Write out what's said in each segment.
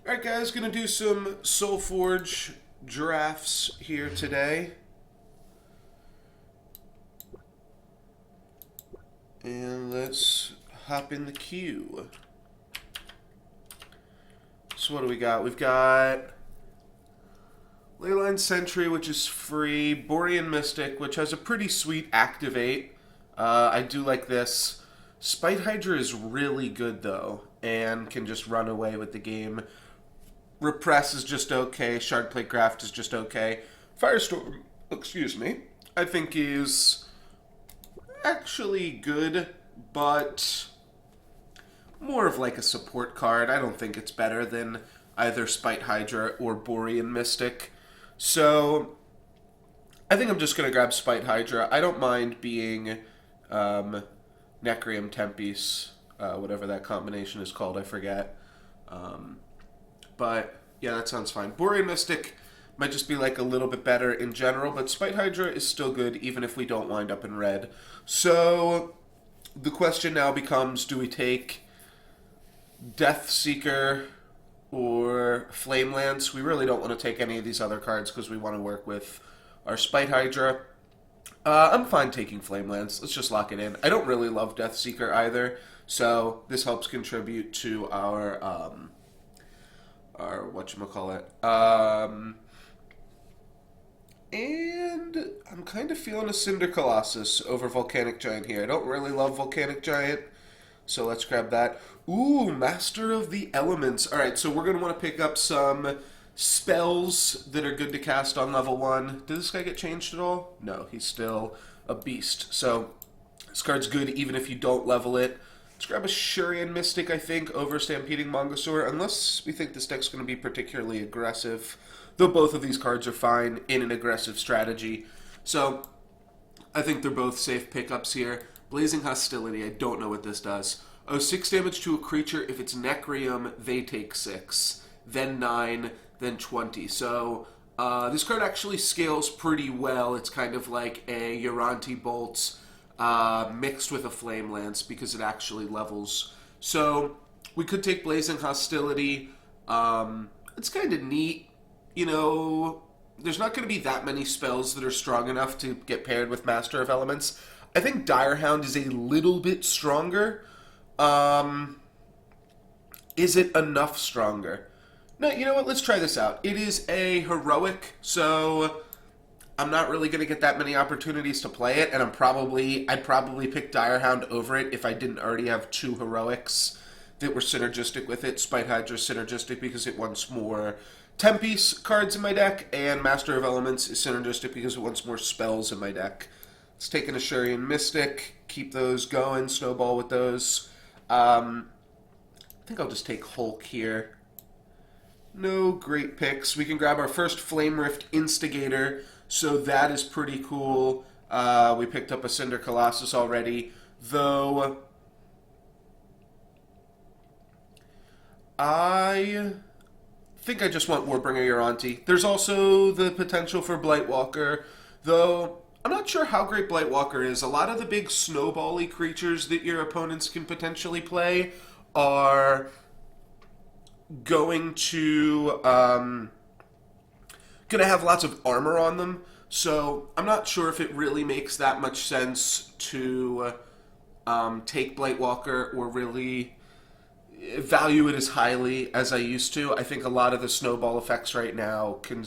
Alright guys, gonna do some Solforge drafts here today. And let's hop in the queue. So what do we got? We've got Leyline Sentry, which is free, Borean Mystic, which has a pretty sweet activate. I do like this. Spite Hydra is really good though, and can just run away with the game. Repress is just okay. Shardplate Graft is just okay. Firestorm, excuse me, I think is actually good, but more of like a support card. I don't think it's better than either Spite Hydra or Borean Mystic. So I think I'm just going to grab Spite Hydra. I don't mind being Necrium Tempest, whatever that combination is called, I forget. But yeah, that sounds fine. Borean Mystic might just be like a little bit better in general, but Spite Hydra is still good even if we don't wind up in red. So the question now becomes, do we take Death Seeker or Flame Lance? We really don't want to take any of these other cards because we want to work with our Spite Hydra. I'm fine taking Flame Lance. Let's just lock it in. I don't really love Death Seeker either, so this helps contribute to our whatchamacallit. And I'm kind of feeling a Cinder Colossus over Volcanic Giant here. I don't really love Volcanic Giant, so let's grab that. Ooh, Master of the Elements. Alright, so we're going to want to pick up some spells that are good to cast on level 1. Did this guy get changed at all? No, he's still a beast. So this card's good even if you don't level it. Let's grab a Shurian Mystic, I think, over Stampeding Mongosaur, unless we think this deck's going to be particularly aggressive, though both of these cards are fine in an aggressive strategy. So I think they're both safe pickups here. Blazing Hostility, I don't know what this does. Oh, 6 damage to a creature. If it's Necrium, they take 6, then 9, then 20. So this card actually scales pretty well. It's kind of like a Uranti Bolt mixed with a Flame Lance because it actually levels. So we could take Blazing Hostility. It's kind of neat. You know, there's not going to be that many spells that are strong enough to get paired with Master of Elements. I think Direhound is a little bit stronger. Is it enough stronger? No, you know what? Let's try this out. It is a heroic, so I'm not really going to get that many opportunities to play it, and I'd probably pick Direhound over it if I didn't already have 2 heroics that were synergistic with it. Spite Hydra is synergistic because it wants more Tempest cards in my deck, and Master of Elements is synergistic because it wants more spells in my deck. Let's take an Ashurian Mystic, keep those going, snowball with those. I think I'll just take Hulk here. No great picks. We can grab our first Flame Rift Instigator, so that is pretty cool. We picked up a Cinder Colossus already, though I think I just want Warbringer Uranti. There's also the potential for Blightwalker, though I'm not sure how great Blightwalker is. A lot of the big snowbally creatures that your opponents can potentially play are going to have lots of armor on them, so I'm not sure if it really makes that much sense to take Blightwalker or really value it as highly as I used to. I think a lot of the snowball effects right now can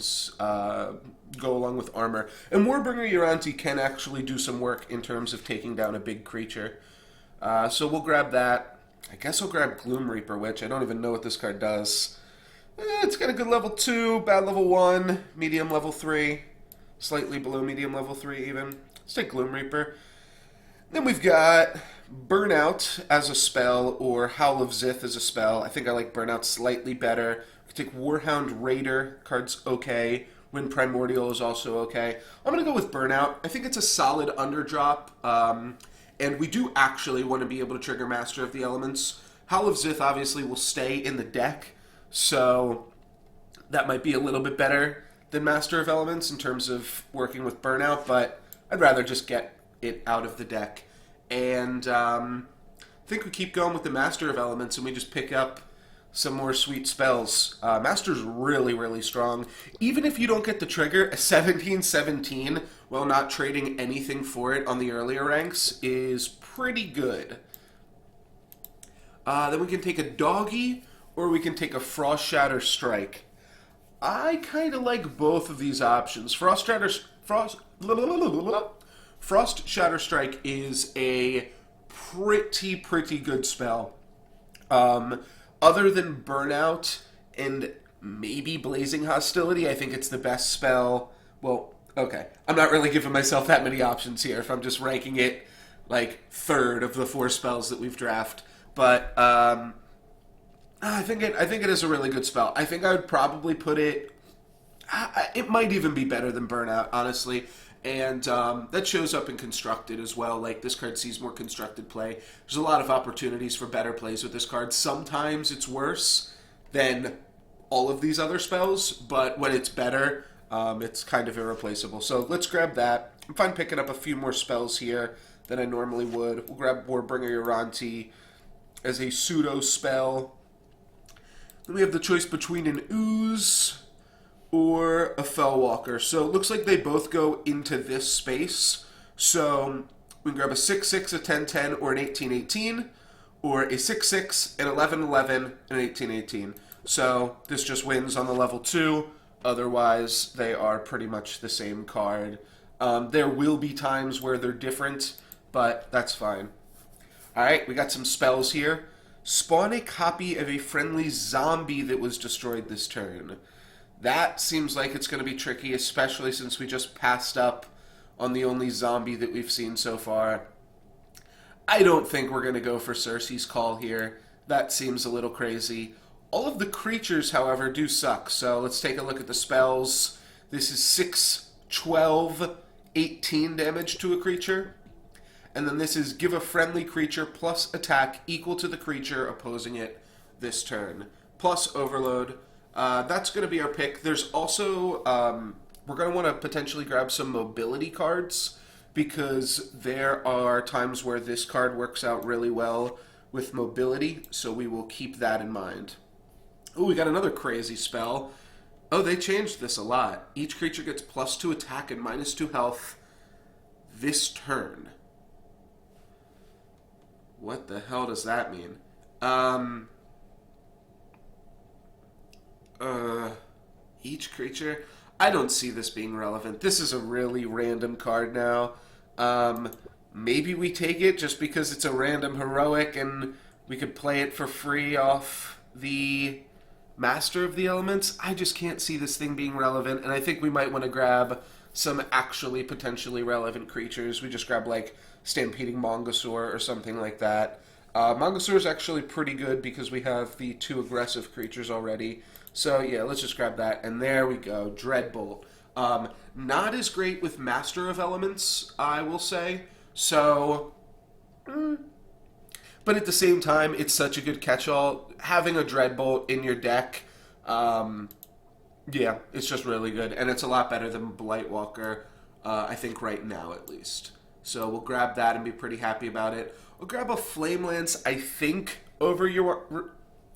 go along with armor. And Warbringer Uranti can actually do some work in terms of taking down a big creature. So we'll grab that. I guess I'll grab Gloom Reaper, which I don't even know what this card does. It's got a good level 2, bad level 1, medium level 3, slightly below medium level 3 even. Let's take Gloom Reaper. Then we've got Burnout as a spell, or Howl of Zith as a spell. I think I like Burnout slightly better. We can take Warhound Raider, card's okay. Wind Primordial is also okay. I'm going to go with Burnout. I think it's a solid underdrop, and we do actually want to be able to trigger Master of the Elements. Howl of Zith obviously will stay in the deck, so that might be a little bit better than Master of Elements in terms of working with Burnout, but I'd rather just get it out of the deck. And I think we keep going with the Master of Elements and we just pick up some more sweet spells. Master's really, really strong. Even if you don't get the trigger, a 17-17, while not trading anything for it on the earlier ranks, is pretty good. Then we can take a Doggy, or we can take a Frost Shatter Strike. I kind of like both of these options. Frost Shatter Strike is a pretty good spell. Other than Burnout and maybe Blazing Hostility, I think it's the best spell. Well, okay. I'm not really giving myself that many options here if I'm just ranking it like third of the 4 spells that we've drafted. But I think it is a really good spell. I think I would probably put it. It might even be better than Burnout, honestly. And that shows up in Constructed as well. Like, this card sees more Constructed play. There's a lot of opportunities for better plays with this card. Sometimes it's worse than all of these other spells, but when it's better, it's kind of irreplaceable. So let's grab that. I'm fine picking up a few more spells here than I normally would. We'll grab Warbringer Uranti as a pseudo spell. Then we have the choice between an Ooze or a Fellwalker. So it looks like they both go into this space. So we can grab a 6/6, a 10/10, or an 18/18, or a 6/6, an 11/11, and an 18/18. So this just wins on the level 2. Otherwise, they are pretty much the same card. There will be times where they're different, but that's fine. Alright, we got some spells here. Spawn a copy of a friendly zombie that was destroyed this turn. That seems like it's going to be tricky, especially since we just passed up on the only zombie that we've seen so far. I don't think we're going to go for Cersei's Call here. That seems a little crazy. All of the creatures, however, do suck. So let's take a look at the spells. This is 6, 12, 18 damage to a creature. And then this is give a friendly creature plus attack equal to the creature opposing it this turn. Plus Overload. That's going to be our pick. There's also, we're going to want to potentially grab some mobility cards because there are times where this card works out really well with mobility, so we will keep that in mind. Oh, we got another crazy spell. Oh, they changed this a lot. Each creature gets +2 attack and -2 health this turn. What the hell does that mean? Each creature? I don't see this being relevant. This is a really random card now. Maybe we take it just because it's a random heroic and we could play it for free off the Master of the Elements. I just can't see this thing being relevant, and I think we might want to grab some actually potentially relevant creatures. We just grab, like, Stampeding Mongosaur or something like that. Mongosaur is actually pretty good because we have the 2 aggressive creatures already. So, yeah, let's just grab that. And there we go, Dreadbolt. Not as great with Master of Elements, I will say. So, but at the same time, it's such a good catch-all. Having a Dreadbolt in your deck, yeah, it's just really good. And it's a lot better than Blightwalker, I think right now at least. So we'll grab that and be pretty happy about it. We'll grab a Flame Lance, I think, over your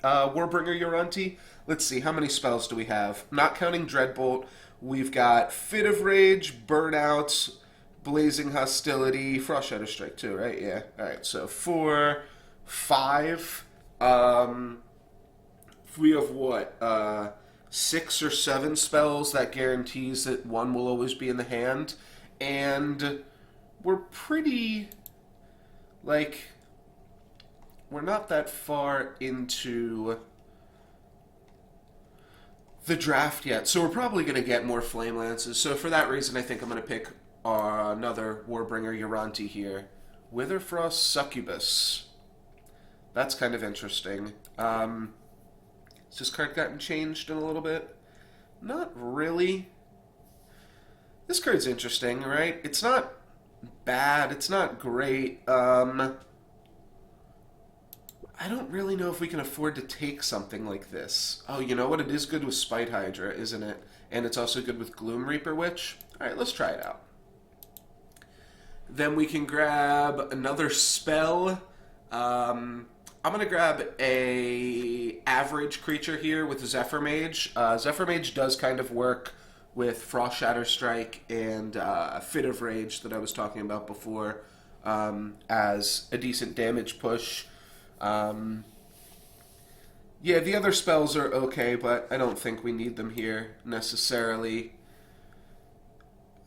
Warbringer Uranti. Let's see, how many spells do we have? Not counting Dreadbolt, we've got Fit of Rage, Burnout, Blazing Hostility, Frost Shatter Strike too, right? Yeah. Alright, so 4, 5. We have what? 6 or 7 spells. That guarantees that one will always be in the hand. And we're pretty, like, we're not that far into the draft yet, so we're probably going to get more Flame Lances. So for that reason, I think I'm going to pick another Warbringer Uranti here. Witherfrost Succubus. That's kind of interesting. Has this card gotten changed in a little bit? Not really. This card's interesting, right? It's not bad. It's not great. I don't really know if we can afford to take something like this. Oh, you know what? It is good with Spite Hydra, isn't it? And it's also good with Gloom Reaper Witch. Alright, let's try it out. Then we can grab another spell. I'm gonna grab a average creature here with Zephyr Mage. Zephyr Mage does kind of work with Frost Shatter Strike and Fit of Rage that I was talking about before as a decent damage push. Yeah, the other spells are okay, but I don't think we need them here necessarily.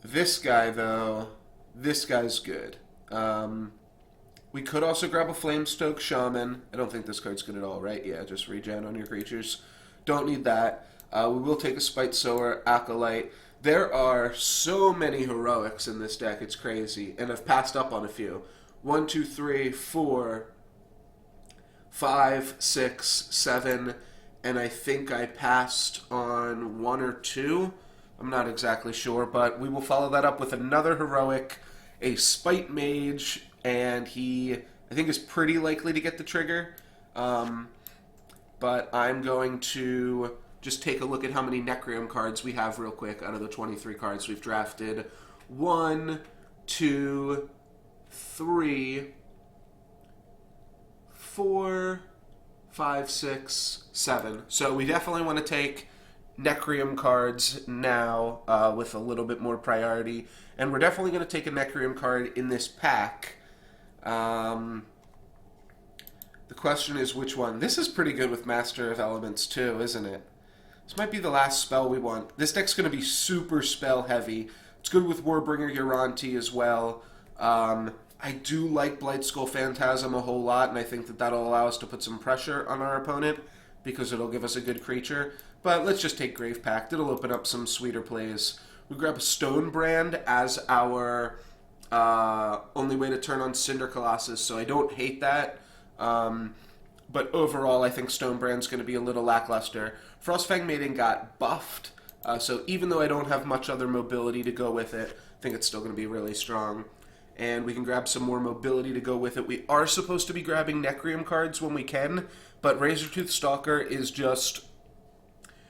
This guy, though, this guy's good. We could also grab a Flamestoke Shaman. I don't think this card's good at all, right? Yeah, just regen on your creatures. Don't need that. We will take a Spite Sower, Acolyte. There are so many heroics in this deck, it's crazy. And I've passed up on a few. 1, 2, 3, 4, 5, 6, 7, and I think I passed on 1 or 2. I'm not exactly sure, but we will follow that up with another heroic, a Spite Mage, and he, I think, is pretty likely to get the trigger. But I'm going to just take a look at how many Necrium cards we have real quick out of the 23 cards we've drafted. 1, 2, 3, 4, 5, 6, 7. So we definitely want to take Necrium cards now with a little bit more priority. And we're definitely going to take a Necrium card in this pack. The question is which one. This is pretty good with Master of Elements too, isn't it? This might be the last spell we want. This deck's going to be super spell heavy. It's good with Warbringer Uranti as well. I do like Blightskull Phantasm a whole lot, and I think that that'll allow us to put some pressure on our opponent because it'll give us a good creature. But let's just take Grave Pact. It'll open up some sweeter plays. We grab a Stone Brand as our only way to turn on Cinder Colossus, so I don't hate that. But overall, I think Stone Brand's going to be a little lackluster. Frostfang Maiden got buffed, so even though I don't have much other mobility to go with it, I think it's still going to be really strong. And we can grab some more mobility to go with it. We are supposed to be grabbing Necrium cards when we can, but Razortooth Stalker is just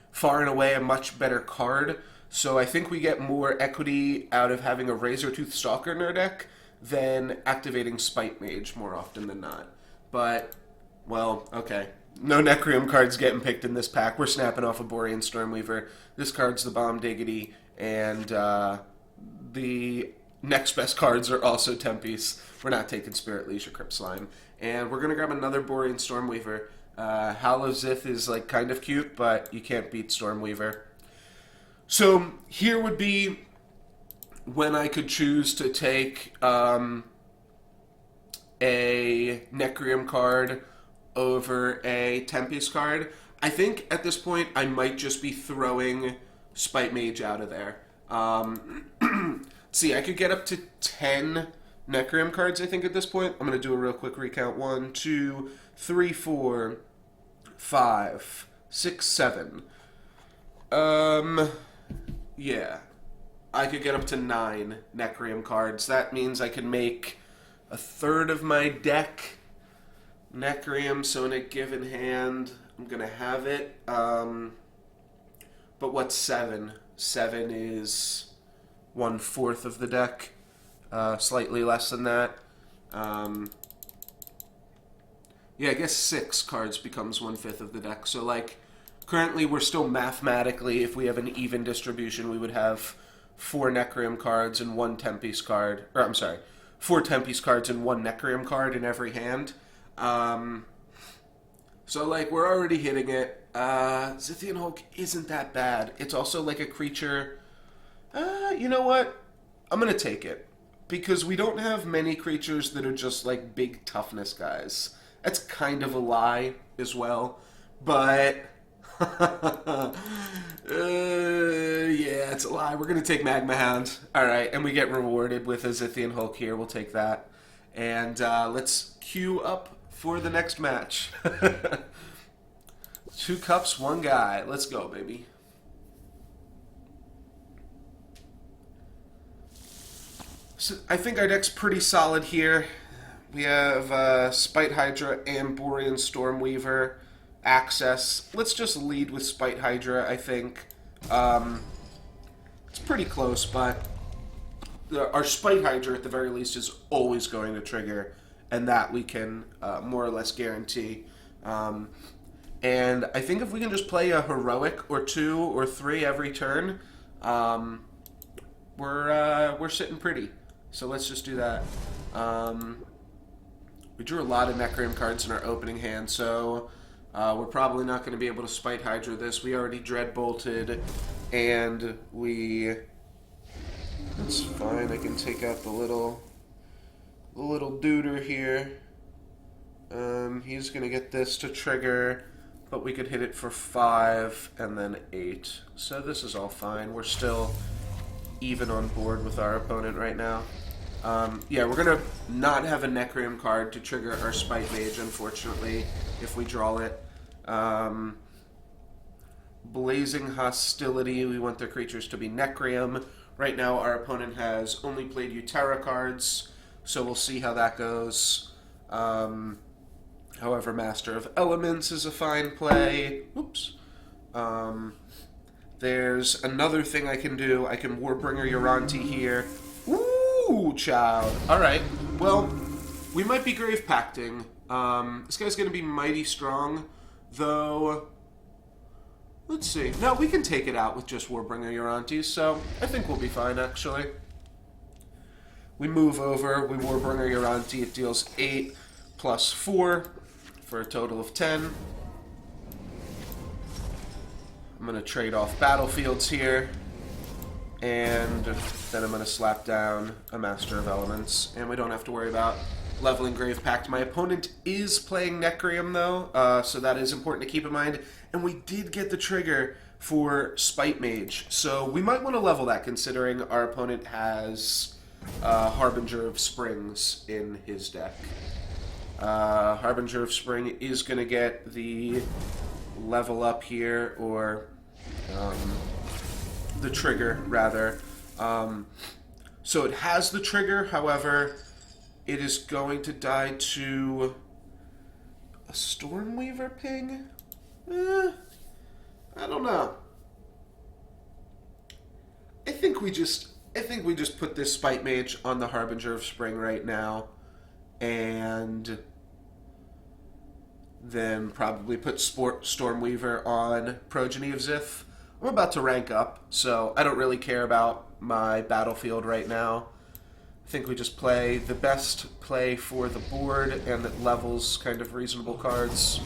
far and away a much better card. So I think we get more equity out of having a Razortooth Stalker in our deck than activating Spite Mage more often than not. But, well, okay. No Necrium cards getting picked in this pack. We're snapping off a Borean Stormweaver. This card's the Bomb Diggity, and the next best cards are also Tempe's. We're not taking Spirit Leash or Crypt Slime. And we're going to grab another Borean Stormweaver. Howl of Zith is like kind of cute, but you can't beat Stormweaver. So here would be when I could choose to take a Necrium card over a Tempe's card. I think at this point I might just be throwing Spite Mage out of there. See, I could get up to 10 Necrium cards, I think, at this point. I'm going to do a real quick recount. 1, 2, 3, 4, 5, 6, 7. Yeah. I could get up to 9 Necrium cards. That means I could make a third of my deck Necrium, so in a given hand, I'm going to have it. But what's 7? 7 is 1/4 of the deck, slightly less than that. Yeah, I guess 6 cards becomes 1/5 of the deck. So, like, currently we're still mathematically, if we have an even distribution, we would have 4 Necrium cards and 1 Tempe's card. Or, I'm sorry, 4 Tempe's cards and 1 Necrium card in every hand. So, like, we're already hitting it. Zithian Hulk isn't that bad. It's also, like, a creature. You know what? I'm going to take it. Because we don't have many creatures that are just, like, big toughness guys. That's kind of a lie as well. But, yeah, it's a lie. We're going to take Magma Hound. Alright, and we get rewarded with a Zithian Hulk here. We'll take that. And let's queue up for the next match. 2 cups, 1 guy. Let's go, baby. So I think our deck's pretty solid here. We have Spite Hydra and Borean Stormweaver access. Let's just lead with Spite Hydra, I think. It's pretty close, but our Spite Hydra, at the very least, is always going to trigger and that we can more or less guarantee. And I think if we can just play a heroic or 2 or 3 every turn, we're sitting pretty. So let's just do that. We drew a lot of Necreum cards in our opening hand, so we're probably not going to be able to Spite Hydra this. We already Dread Bolted, and we... That's fine. I can take out the little duder here. He's going to get this to trigger, but we could hit it for 5 and then 8. So this is all fine. We're still even on board with our opponent right now. Yeah, we're going to not have a Necreum card to trigger our Spite Mage, unfortunately, if we draw it. Blazing Hostility, we want their creatures to be Necreum. Right now, our opponent has only played Utera cards, so we'll see how that goes. However, Master of Elements is a fine play. Oops. There's another thing I can do. I can Warbringer Uranti here. Ooh, child. Alright, well, we might be Grave Pacting. This guy's going to be mighty strong, though... Let's see. No, we can take it out with just Warbringer Urantis, so I think we'll be fine, actually. We move over, we Warbringer Uranti, it deals 8 plus 4 for a total of 10. I'm going to trade off battlefields here, and then I'm going to slap down a Master of Elements, and we don't have to worry about leveling Grave Pact. My opponent is playing Necreum, though, so that is important to keep in mind. And we did get the trigger for Spite Mage, so we might want to level that, considering our opponent has Harbinger of Springs in his deck. Harbinger of Spring is going to get the level up here, or the trigger, rather. So it has the trigger, however, it is going to die to a Stormweaver ping? I don't know. I think we just put this Spite Mage on the Harbinger of Spring right now, and then probably put Stormweaver on Progeny of Zith. I'm about to rank up, so I don't really care about my battlefield right now. I think we just play the best play for the board, and that levels kind of reasonable cards.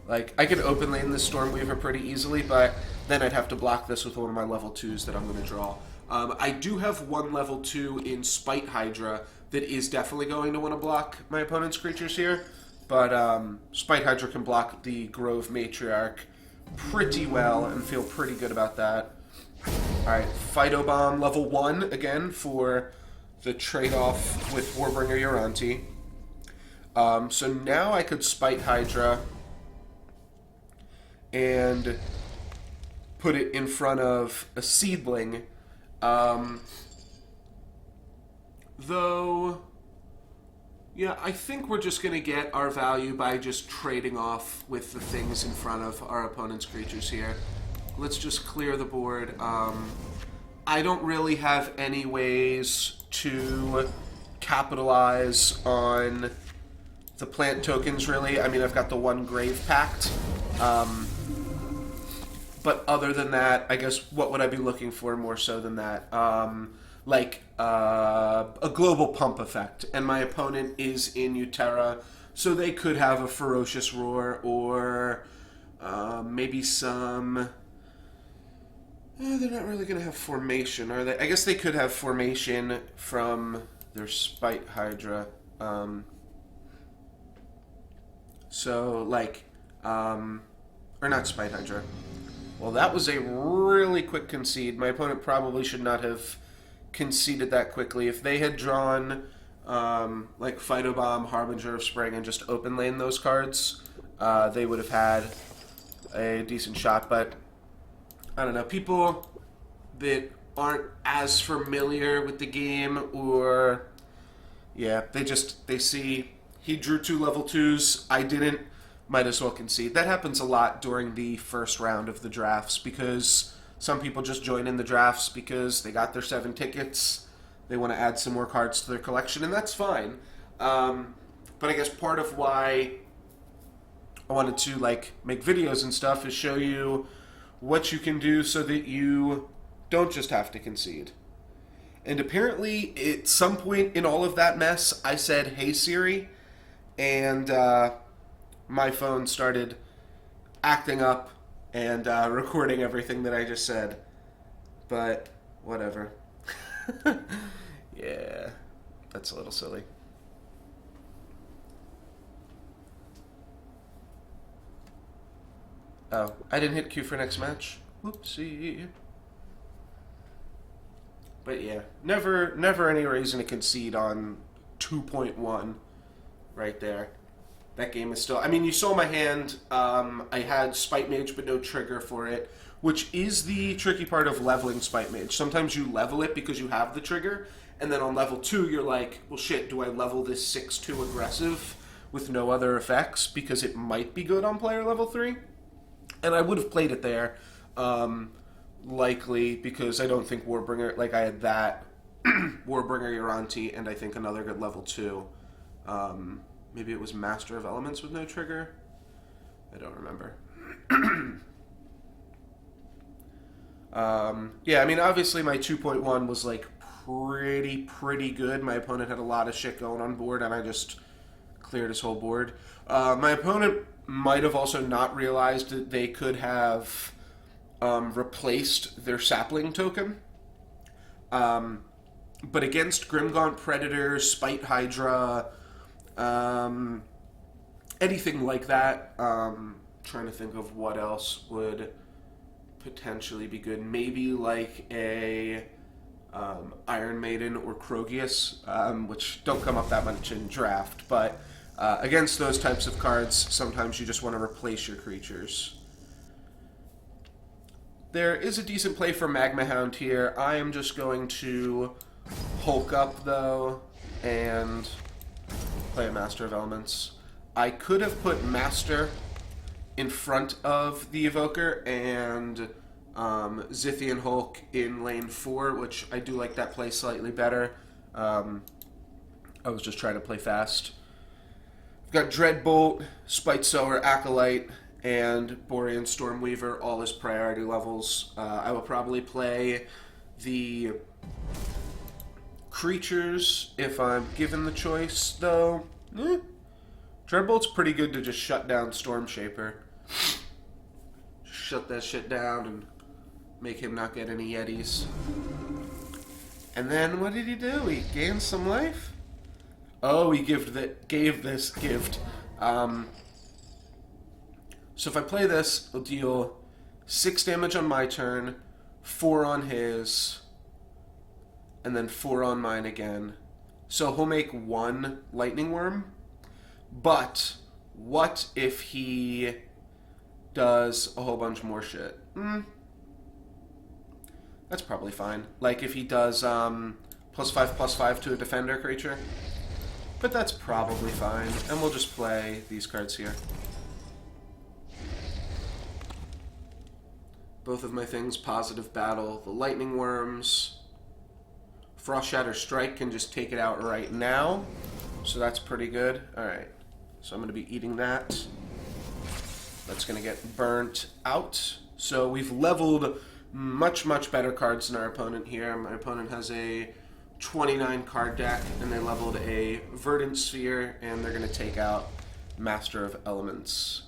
Like, I could open lane this Stormweaver pretty easily, but then I'd have to block this with one of my level 2s that I'm going to draw. I do have one level 2 in Spite Hydra that is definitely going to want to block my opponent's creatures here, but Spite Hydra can block the Grove Matriarch pretty well and feel pretty good about that. Alright, Phytobomb level 1 again for the trade-off with Warbringer Uranti. So now I could Spite Hydra and put it in front of a Seedling. Though, yeah, I think we're just going to get our value by just trading off with the things in front of our opponent's creatures here. Let's just clear the board. I don't really have any ways to capitalize on the plant tokens, really. I mean, I've got the one Grave Pact. But other than that, I guess what would I be looking for more so than that? Like a global pump effect. And my opponent is in Utera, so they could have a Ferocious Roar or maybe some... they're not really going to have Formation, are they? I guess they could have Formation from their Spite Hydra. So, like, or not Spite Hydra. Well, that was a really quick concede. My opponent probably should not have conceded that quickly. If they had drawn, like, Phytobomb, Harbinger of Spring, and just open lane those cards, they would have had a decent shot. But, I don't know, people that aren't as familiar with the game, or, yeah, they see he drew 2 level 2s, I didn't, might as well concede. That happens a lot during the first round of the drafts, because some people just join in the drafts because they got their 7 tickets, they want to add some more cards to their collection, and that's fine. But I guess part of why I wanted to like make videos and stuff is show you what you can do so that you don't just have to concede. And apparently, at some point in all of that mess, I said, "Hey Siri," and my phone started acting up and recording everything that I just said. But whatever. Yeah, that's a little silly. Oh, I didn't hit Q for next match. Whoopsie. But yeah, never any reason to concede on 2.1 right there. That game is still... I mean, you saw my hand. I had Spite Mage, but no trigger for it, which is the tricky part of leveling Spite Mage. Sometimes you level it because you have the trigger, and then on level 2, you're like, well, shit, do I level this 6-2 aggressive with no other effects because it might be good on player level 3? And I would have played it there, likely, because I don't think Warbringer... Like, I had that, Warbringer Uranti, and I think another good level 2. Maybe it was Master of Elements with no trigger? I don't remember. Yeah, I mean, obviously my 2.1 was, like, pretty good. My opponent had a lot of shit going on board, and I just cleared his whole board. My opponent might have also not realized that they could have replaced their sapling token. But against Grimgaunt Predator, Spite Hydra, anything like that, trying to think of what else would potentially be good. Maybe like a Iron Maiden or Krogius, which don't come up that much in draft, but against those types of cards, sometimes you just want to replace your creatures. There is a decent play for Magma Hound here. I am just going to Hulk up, though, and play a Master of Elements. I could have put Master in front of the Evoker and Zithian Hulk in lane 4, which I do like that play slightly better. I was just trying to play fast. I've got Dreadbolt, Spite Sower, Acolyte, and Borean Stormweaver, all as priority levels. I will probably play the creatures if I'm given the choice, though. Dreadbolt's pretty good to just shut down Storm Shaper. Shut that shit down and make him not get any Yetis. And then what did he do? He gained some life? Oh, he gave this gift. So if I play this, it'll deal 6 damage on my turn, 4 on his, and then 4 on mine again. So he'll make 1 Lightning Worm. But what if he does a whole bunch more shit? That's probably fine. Like if he does +5/+5 to a defender creature. But that's probably fine. And we'll just play these cards here. Both of my things, Positive Battle, the Lightning Worms. Frost Shatter Strike can just take it out right now. So that's pretty good. Alright. So I'm going to be eating that. That's going to get burnt out. So we've leveled much better cards than our opponent here. My opponent has a 29 card deck, and they leveled a Verdant Sphere, and they're going to take out Master of Elements.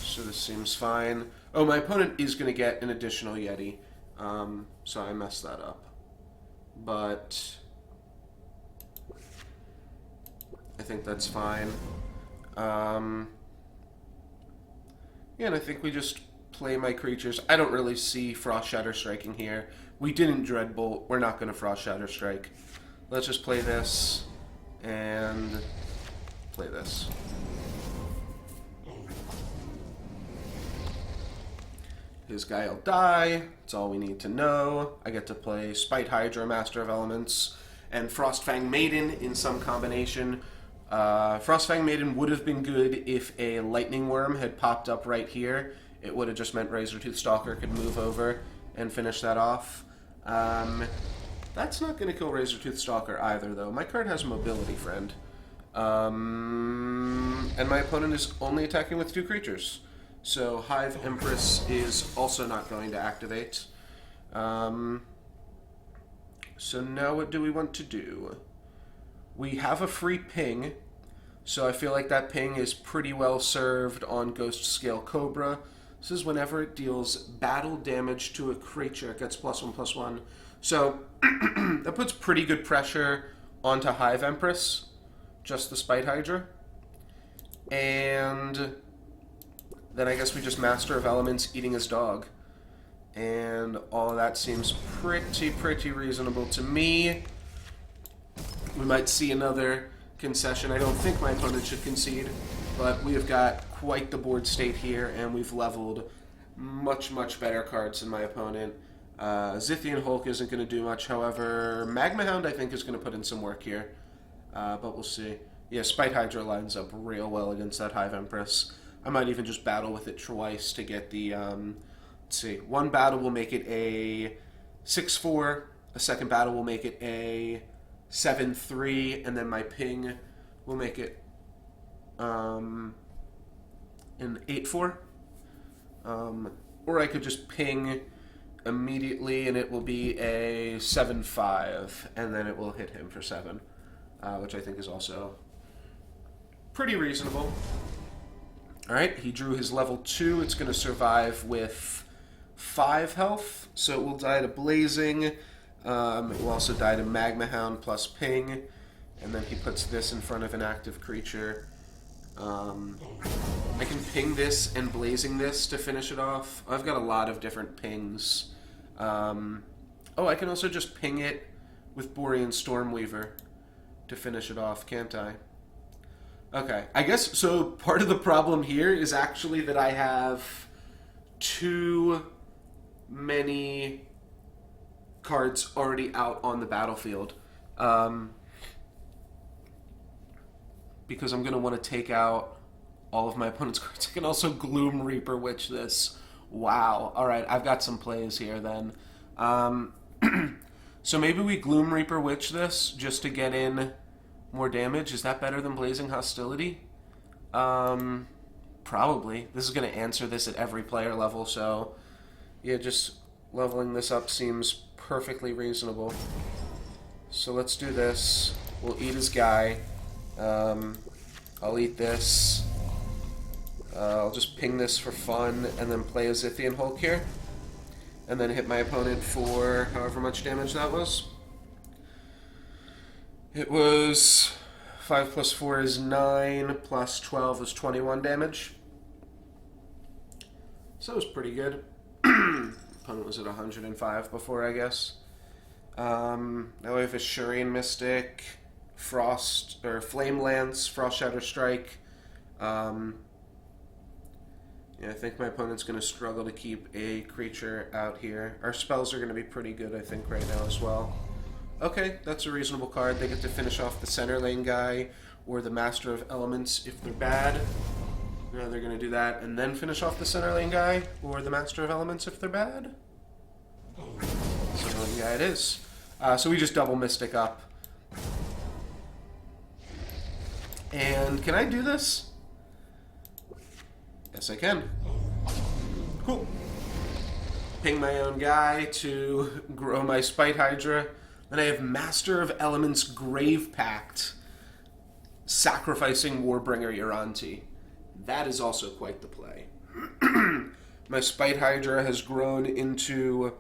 So this seems fine. Oh, my opponent is going to get an additional Yeti, so I messed that up. But I think that's fine. Yeah, and I think we just play my creatures. I don't really see Frost Shatter striking here. We didn't Dreadbolt. We're not going to Frost Shatter strike. Let's just play this and play this. His guy will die. That's all we need to know. I get to play Spite Hydra, Master of Elements, and Frostfang Maiden in some combination. Frostfang Maiden would have been good if a Lightning Worm had popped up right here. It would have just meant Razortooth Stalker could move over and finish that off. That's not going to kill Razortooth Stalker either, though. My card has mobility, friend. And my opponent is only attacking with 2 creatures. So Hive Empress is also not going to activate. So now what do we want to do? We have a free ping, so I feel like that ping is pretty well served on Ghost Scale Cobra. This is whenever it deals battle damage to a creature, it gets +1/+1. So that puts pretty good pressure onto Hive Empress, just the Spite Hydra. And then I guess we just Master of Elements eating his dog. And all of that seems pretty reasonable to me. We might see another concession. I don't think my opponent should concede, but we have got quite the board state here, and we've leveled much better cards than my opponent. Zithian Hulk isn't going to do much, however. Magma Hound, I think, is going to put in some work here, but we'll see. Yeah, Spite Hydra lines up real well against that Hive Empress. I might even just battle with it twice to get the... let's see. One battle will make it a 6/4. A second battle will make it a 7/3, and then my ping will make it an 8/4. Or I could just ping immediately, and it will be a 7/5, and then it will hit him for 7, which I think is also pretty reasonable. Alright, he drew his level 2. It's going to survive with 5 health, so it will die to Blazing. It will also die to Magma Hound plus ping, and then he puts this in front of an active creature. I can ping this and Blazing this to finish it off. I've got a lot of different pings. Oh, I can also just ping it with Borean Stormweaver to finish it off, can't I? Okay, I guess, so part of the problem here is actually that I have too many cards already out on the battlefield. Because I'm going to want to take out all of my opponent's cards. I can also Gloom Reaper Witch this. Wow. Alright, I've got some plays here then. So maybe we Gloom Reaper Witch this just to get in more damage. Is that better than Blazing Hostility? Probably. This is going to answer this at every player level, so yeah, just leveling this up seems perfectly reasonable. So let's do this. We'll eat his guy. I'll eat this. I'll just ping this for fun, and then play a Zithian Hulk here. And then hit my opponent for however much damage that was. It was 5 plus 4 is 9, plus 12 is 21 damage. So it was pretty good. Opponent was at 105 before, I guess. Now we have Ashurian Mystic, Frost, or Flame Lance, Frost Shatter Strike. Yeah, I think my opponent's going to struggle to keep a creature out here. Our spells are going to be pretty good, I think, right now as well. Okay, that's a reasonable card. They get to finish off the center lane guy, or the Master of Elements if they're bad. Yeah, they're going to do that, and then finish off the center lane guy, or the Master of Elements if they're bad. Center lane guy it is. So we just double Mystic up. And can I do this? Yes, I can. Cool. Ping my own guy to grow my Spite Hydra. Then I have Master of Elements Grave Pact, sacrificing Warbringer Uranti. That is also quite the play. My Spite Hydra has grown into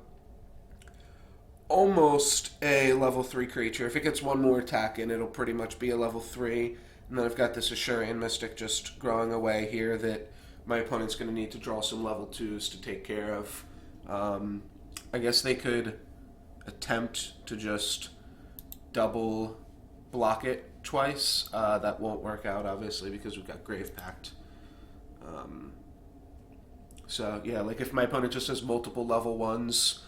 almost a level 3 creature. If it gets one more attack in, it'll pretty much be a level 3. And then I've got this Ashurian Mystic just growing away here that my opponent's going to need to draw some level 2s to take care of. I guess they could attempt to just double block it twice. That won't work out, obviously, because we've got Grave Pact. So, yeah, like if my opponent just has multiple level 1s,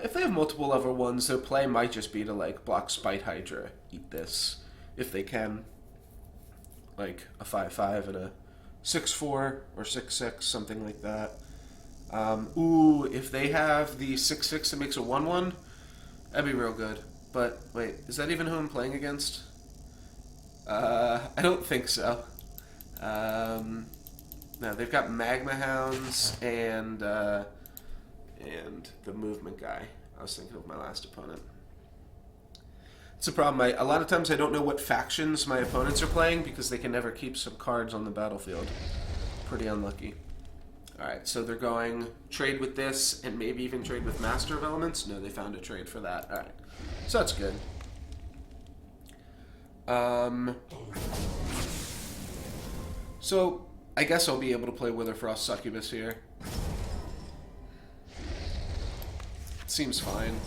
if they have multiple level 1s, their play might just be to, like, block Spite Hydra, eat this, if they can. Like a 5/5 and a 6/4 or 6/6, something like that. Ooh, if they have the 6/6 that makes a 1/1, That'd be real good. But, wait, is that even who I'm playing against? I don't think so. No, they've got Magma Hounds and the Movement guy. I was thinking of my last opponent. It's a problem. A lot of times I don't know what factions my opponents are playing because they can never keep some cards on the battlefield. Pretty unlucky. Alright, so they're going trade with this and maybe even trade with Master of Elements. No, they found a trade for that. Alright, so that's good. So I guess I'll be able to play Witherfrost Succubus here. Seems fine.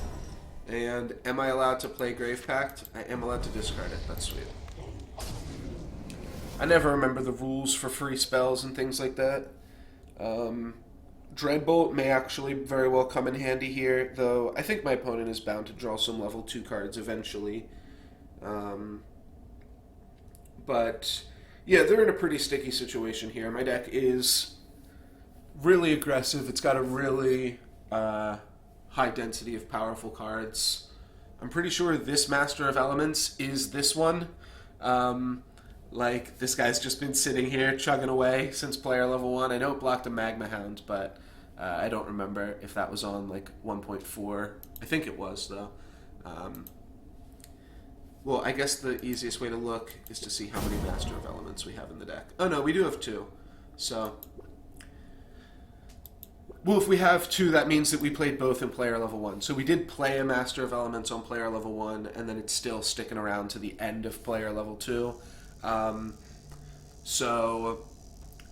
And am I allowed to play Grave Pact? I am allowed to discard it. That's sweet. I never remember the rules for free spells and things like that. Dreadbolt may actually very well come in handy here, though I think my opponent is bound to draw some level 2 cards eventually. But yeah, they're in a pretty sticky situation here. My deck is really aggressive. It's got a really high density of powerful cards. I'm pretty sure this Master of Elements is this one. Like, this guy's just been sitting here chugging away since player level 1. I know it blocked a Magma Hound, but I don't remember if that was on, like, 1.4. I think it was, though. Well, I guess the easiest way to look is to see how many Master of Elements we have in the deck. Oh, no, we do have 2. So, well, if we have 2, that means that we played both in player level 1. So we did play a Master of Elements on player level 1, and then it's still sticking around to the end of player level 2. So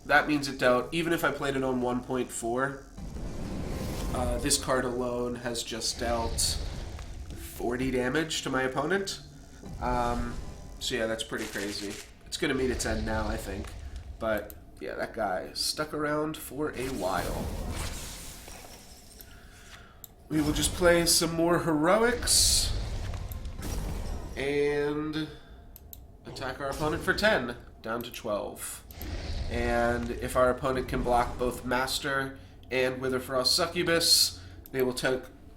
that means it dealt, even if I played it on 1.4, this card alone has just dealt 40 damage to my opponent. So yeah, that's pretty crazy. It's going to meet its end now, I think. But yeah, that guy stuck around for a while. We will just play some more heroics and attack our opponent for 10, down to 12. And if our opponent can block both Master and Witherfrost Succubus, they will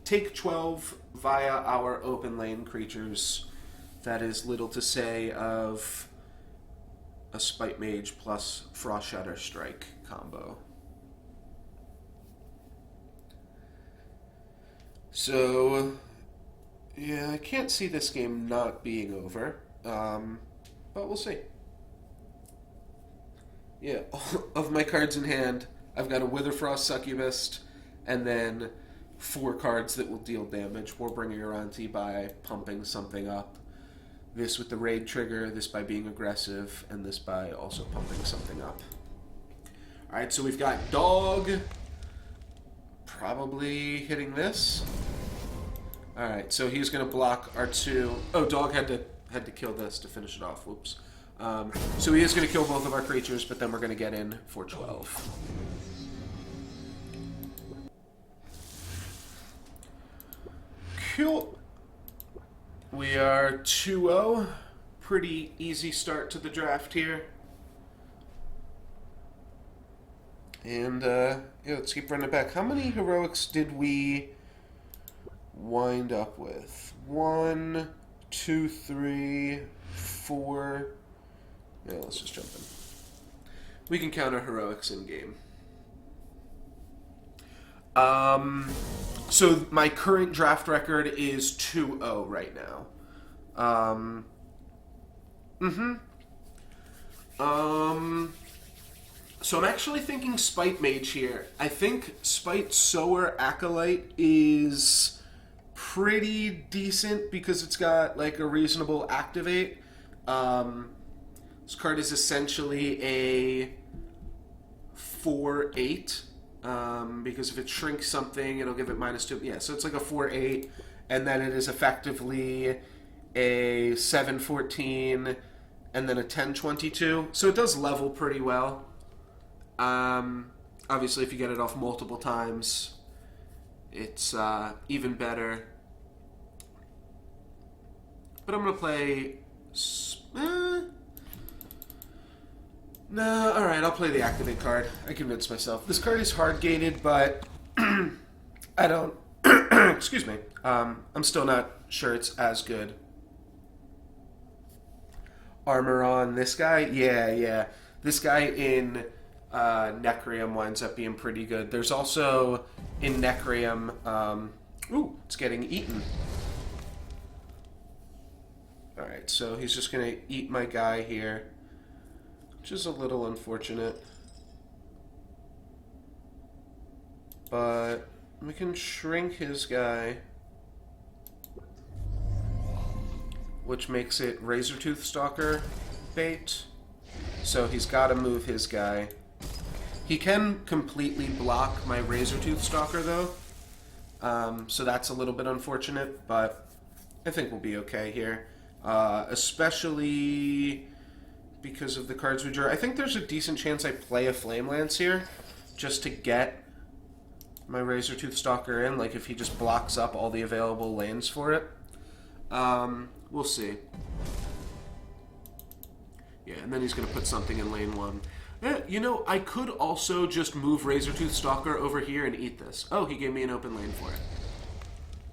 take 12 via our open lane creatures. That is little to say of a Spite Mage plus Frost Shatter Strike combo. So, yeah, I can't see this game not being over, but we'll see. Yeah, of my cards in hand, I've got a Witherfrost Succubus, and then 4 cards that will deal damage. Warbringer Uranti by pumping something up. This with the raid trigger, this by being aggressive, and this by also pumping something up. Alright, so we've got Dog probably hitting this. Alright, so he's going to block our 2... Oh, Dog had to kill this to finish it off. Whoops. So he is going to kill both of our creatures, but then we're going to get in for 12. Cool. We are 2-0. Pretty easy start to the draft here. And, yeah, let's keep running it back. How many heroics did we wind up with? 1, 2, 3, 4... Yeah, let's just jump in. We can counter heroics in game. So my current draft record is 2-0 right now. So I'm actually thinking Spite Mage here. I think Spite Sower Acolyte is pretty decent because it's got like a reasonable activate. This card is essentially a 4/8. Because if it shrinks something, it'll give it -2. Yeah, so it's like a 4/8, and then it is effectively a 7/14, and then a 10/22. So it does level pretty well. Obviously, if you get it off multiple times, it's even better. But I'm gonna play. No, alright, I'll play the Activate card. I convinced myself. This card is hard-gated, but I don't Excuse me. I'm still not sure it's as good. Armor on this guy? Yeah. This guy in Necrium winds up being pretty good. There's also in Necrium... ooh, it's getting eaten. Alright, so he's just going to eat my guy here, which is a little unfortunate. But we can shrink his guy, which makes it Razortooth Stalker bait. So he's got to move his guy. He can completely block my Razortooth Stalker, though. So that's a little bit unfortunate, but I think we'll be okay here. Especially because of the cards we drew. I think there's a decent chance I play a Flame Lance here, just to get my Razortooth Stalker in, like if he just blocks up all the available lanes for it. We'll see. Yeah, and then he's going to put something in lane 1. Yeah, you know, I could also just move Razortooth Stalker over here and eat this. Oh, he gave me an open lane for it.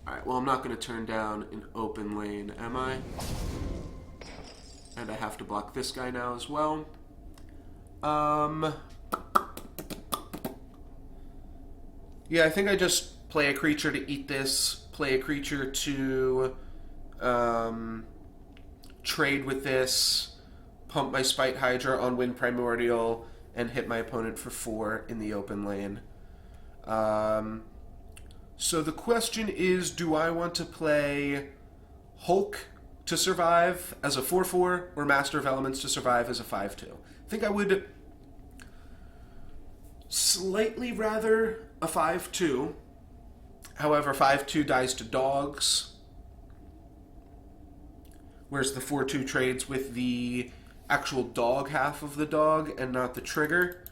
Alright, well, I'm not going to turn down an open lane, am I? And I have to block this guy now as well. Yeah, I think I just play a creature to eat this, play a creature to trade with this, pump my Spite Hydra on Wind Primordial, and hit my opponent for 4 in the open lane. So the question is, do I want to play Hulk to survive as a 4/4 or Master of Elements to survive as a 5/2? I think I would slightly rather a 5/2. However, 5/2 dies to dogs, whereas the 4/2 trades with the actual dog half of the dog and not the trigger.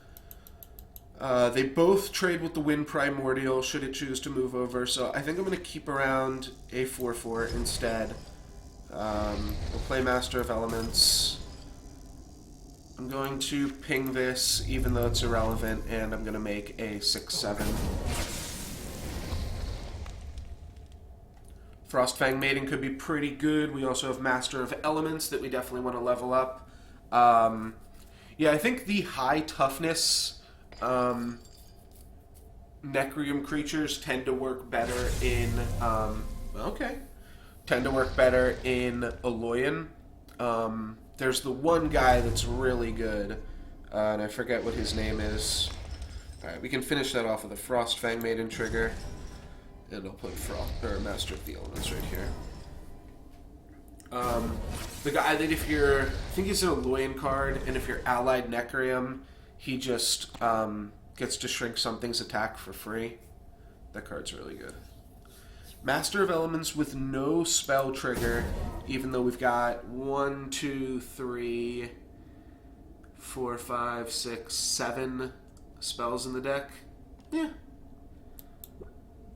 They both trade with the Wind Primordial should it choose to move over, so I think I'm going to keep around a 4/4 instead. We'll play Master of Elements. I'm going to ping this, even though it's irrelevant, and I'm going to make a 6/7. Frostfang Maiden could be pretty good. We also have Master of Elements that we definitely want to level up. Yeah, I think the high toughness Necrium creatures tend to work better in Aloyan. There's the one guy that's really good, and I forget what his name is. Alright, we can finish that off with a Frostfang Maiden trigger, and I'll put Master of the Elements right here. The guy that if you're, I think he's an Aloyan card, and if you're allied Necrium, he just gets to shrink something's attack for free. That card's really good. Master of Elements with no spell trigger, even though we've got 1, 2, 3, 4, 5, 6, 7 spells in the deck. Yeah.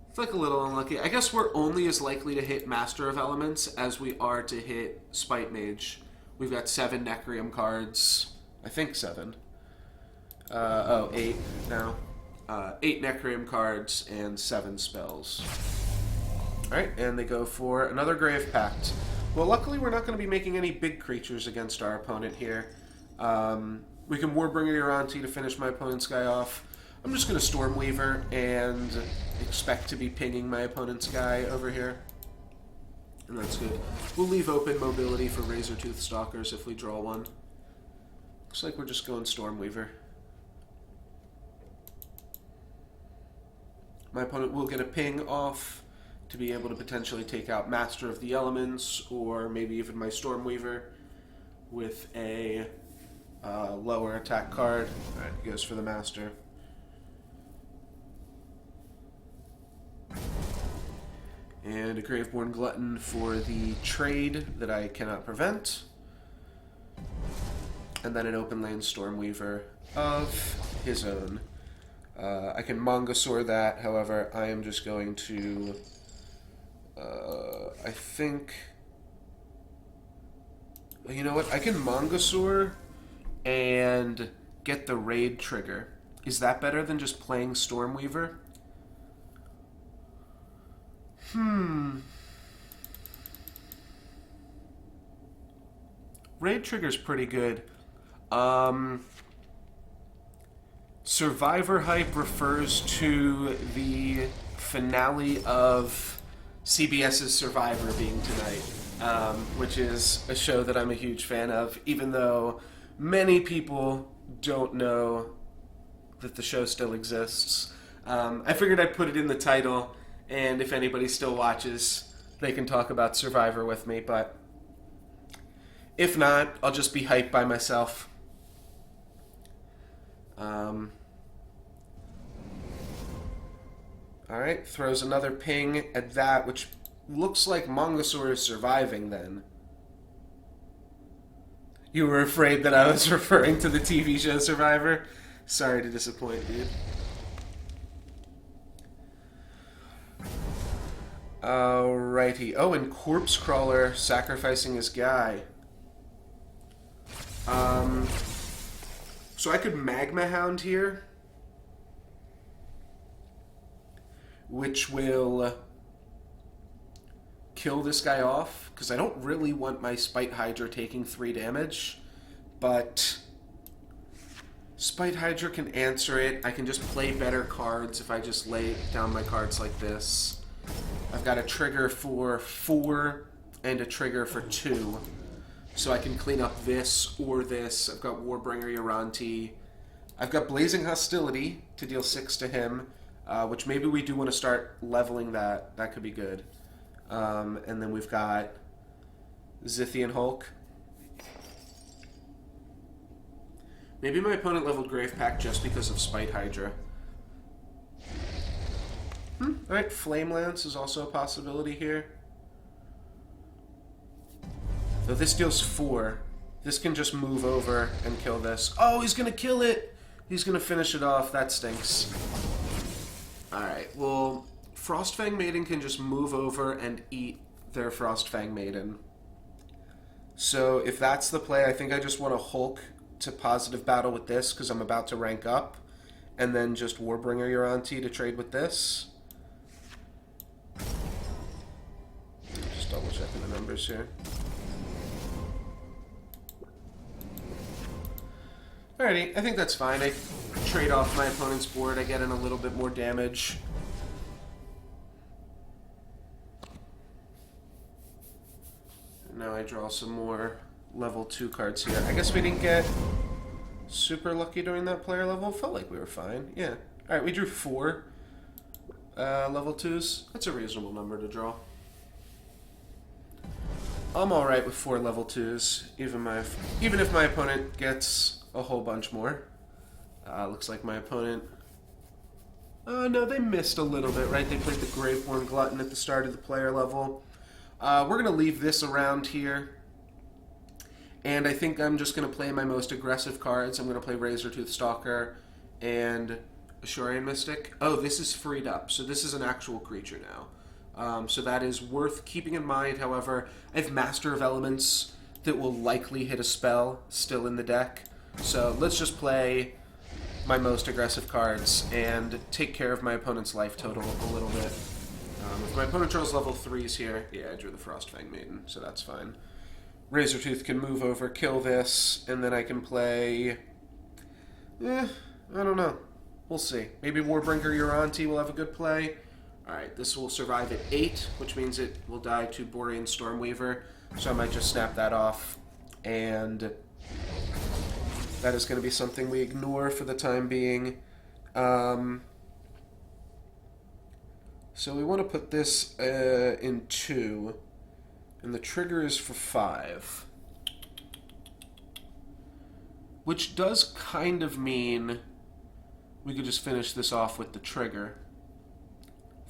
It's like a little unlucky. I guess we're only as likely to hit Master of Elements as we are to hit Spite Mage. We've got 7 Necrium cards. I think 7. 8 now. 8 Necrium cards and 7 spells. Alright, and they go for another Grave Pact. Well, luckily we're not going to be making any big creatures against our opponent here. We can Warbringer Uranti to finish my opponent's guy off. I'm just going to Stormweaver and expect to be pinging my opponent's guy over here. And that's good. We'll leave open mobility for Razortooth Stalkers if we draw one. Looks like we're just going Stormweaver. My opponent will get a ping off to be able to potentially take out Master of the Elements, or maybe even my Stormweaver with a lower attack card. Alright, he goes for the Master. And a Graveborn Glutton for the trade that I cannot prevent. And then an open lane Stormweaver of his own. I can Mongosaur that, however, I am just going to... I think... You know what? I can Mongosaur and get the raid trigger. Is that better than just playing Stormweaver? Raid Trigger's pretty good. Survivor Hype refers to the finale of CBS's Survivor being tonight, which is a show that I'm a huge fan of, even though many people don't know that the show still exists. I figured I'd put it in the title, and if anybody still watches, they can talk about Survivor with me, but if not, I'll just be hyped by myself. Alright, throws another ping at that, which looks like Mongosaur is surviving then. You were afraid that I was referring to the TV show Survivor? Sorry to disappoint you. Alrighty. Oh, and Corpse Crawler sacrificing his guy. So I could Magma Hound here, which will kill this guy off, because I don't really want my Spite Hydra taking 3 damage, but Spite Hydra can answer it. I can just play better cards if I just lay down my cards like this. I've got a trigger for 4 and a trigger for 2. So I can clean up this or this. I've got Warbringer Uranti. I've got Blazing Hostility to deal 6 to him, which maybe we do want to start leveling that. That could be good. And then we've got Zithian Hulk. Maybe my opponent leveled Grave Pack just because of Spite Hydra. Alright, Flame Lance is also a possibility here. Though this deals 4. This can just move over and kill this. Oh, he's going to kill it! He's going to finish it off. That stinks. Alright, well, Frostfang Maiden can just move over and eat their Frostfang Maiden. So if that's the play, I think I just want to Hulk to positive battle with this because I'm about to rank up. And then just Warbringer Uranti to trade with this. Just double checking the numbers here. Alrighty, I think that's fine. I trade off my opponent's board, I get in a little bit more damage. And now I draw some more level 2 cards here. I guess we didn't get super lucky during that player level. Felt like we were fine. Yeah. Alright, we drew 4 level 2s. That's a reasonable number to draw. I'm alright with 4 level 2s, even if my opponent gets a whole bunch more. Looks like my opponent... no, they missed a little bit, right? They played the Graveborn Glutton at the start of the player level. We're going to leave this around here. And I think I'm just going to play my most aggressive cards. I'm going to play Razortooth Stalker and Ashurian Mystic. Oh, this is freed up, so this is an actual creature now. So that is worth keeping in mind. However, I have Master of Elements that will likely hit a spell still in the deck. So let's just play my most aggressive cards and take care of my opponent's life total a little bit. If my opponent draws level 3s here, yeah, I drew the Frostfang Maiden, so that's fine. Razortooth can move over, kill this, and then I can play... I don't know. We'll see. Maybe Warbringer Uranti will have a good play. Alright, this will survive at 8, which means it will die to Borean Stormweaver, so I might just snap that off, and that is going to be something we ignore for the time being. So we want to put this in 2, and the trigger is for 5. Which does kind of mean we could just finish this off with the trigger,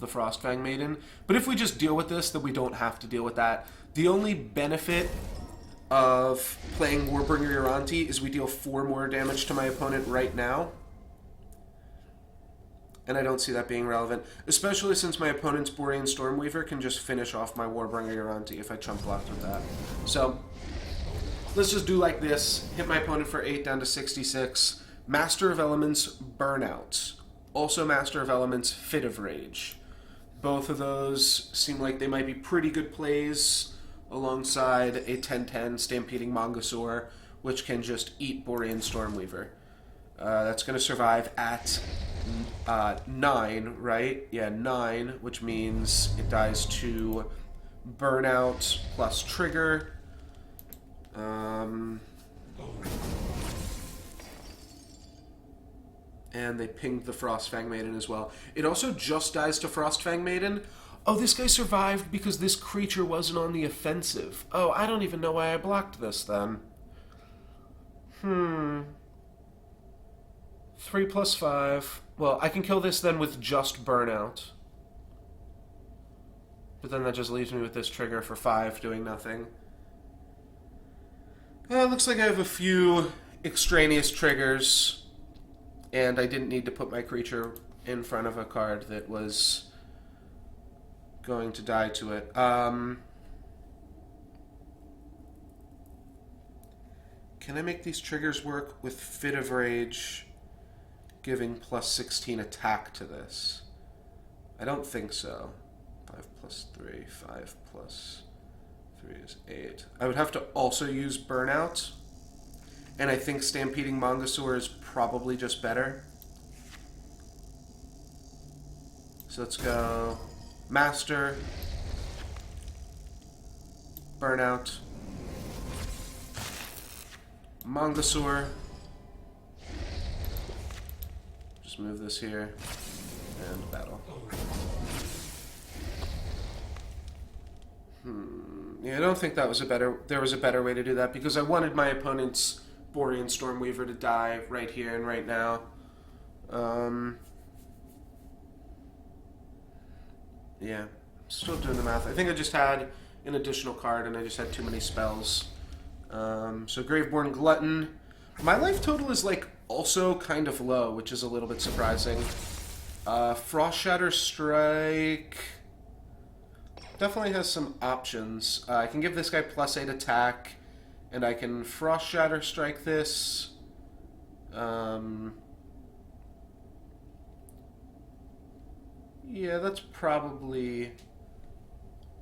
the Frostfang Maiden. But if we just deal with this, then we don't have to deal with that. The only benefit of playing Warbringer Uranti is we deal 4 more damage to my opponent right now. And I don't see that being relevant, especially since my opponent's Borean Stormweaver can just finish off my Warbringer Uranti if I chump blocked with that. So let's just do like this. Hit my opponent for 8 down to 66. Master of Elements, Burnout. Also Master of Elements, Fit of Rage. Both of those seem like they might be pretty good plays alongside a 10-10 Stampeding Mongosaur, which can just eat Borean Stormweaver. That's going to survive at 9, right? Yeah, 9, which means it dies to Burnout plus Trigger. And they pinged the Frostfang Maiden as well. It also just dies to Frostfang Maiden. Oh, this guy survived because this creature wasn't on the offensive. Oh, I don't even know why I blocked this then. 3 plus 5. Well, I can kill this then with just Burnout. But then that just leaves me with this trigger for 5 doing nothing. Looks like I have a few extraneous triggers. And I didn't need to put my creature in front of a card that was going to die to it. Can I make these triggers work with Fit of Rage giving plus 16 attack to this? I don't think so. 5 plus 3, 5 plus 3 is 8. I would have to also use Burnout. And I think Stampeding Mongosaur is probably just better. So let's go Master, Burnout, Mongosaur. Just move this here, and battle. Yeah, I don't think that was there was a better way to do that, because I wanted my opponent's Borean Stormweaver to die right here and right now. Yeah, still doing the math. I think I just had an additional card and I just had too many spells. So Graveborn Glutton. My life total is like also kind of low, which is a little bit surprising. Frost Shatter Strike definitely has some options. I can give this guy plus 8 attack. And I can Frost Shatter Strike this. Yeah, that's probably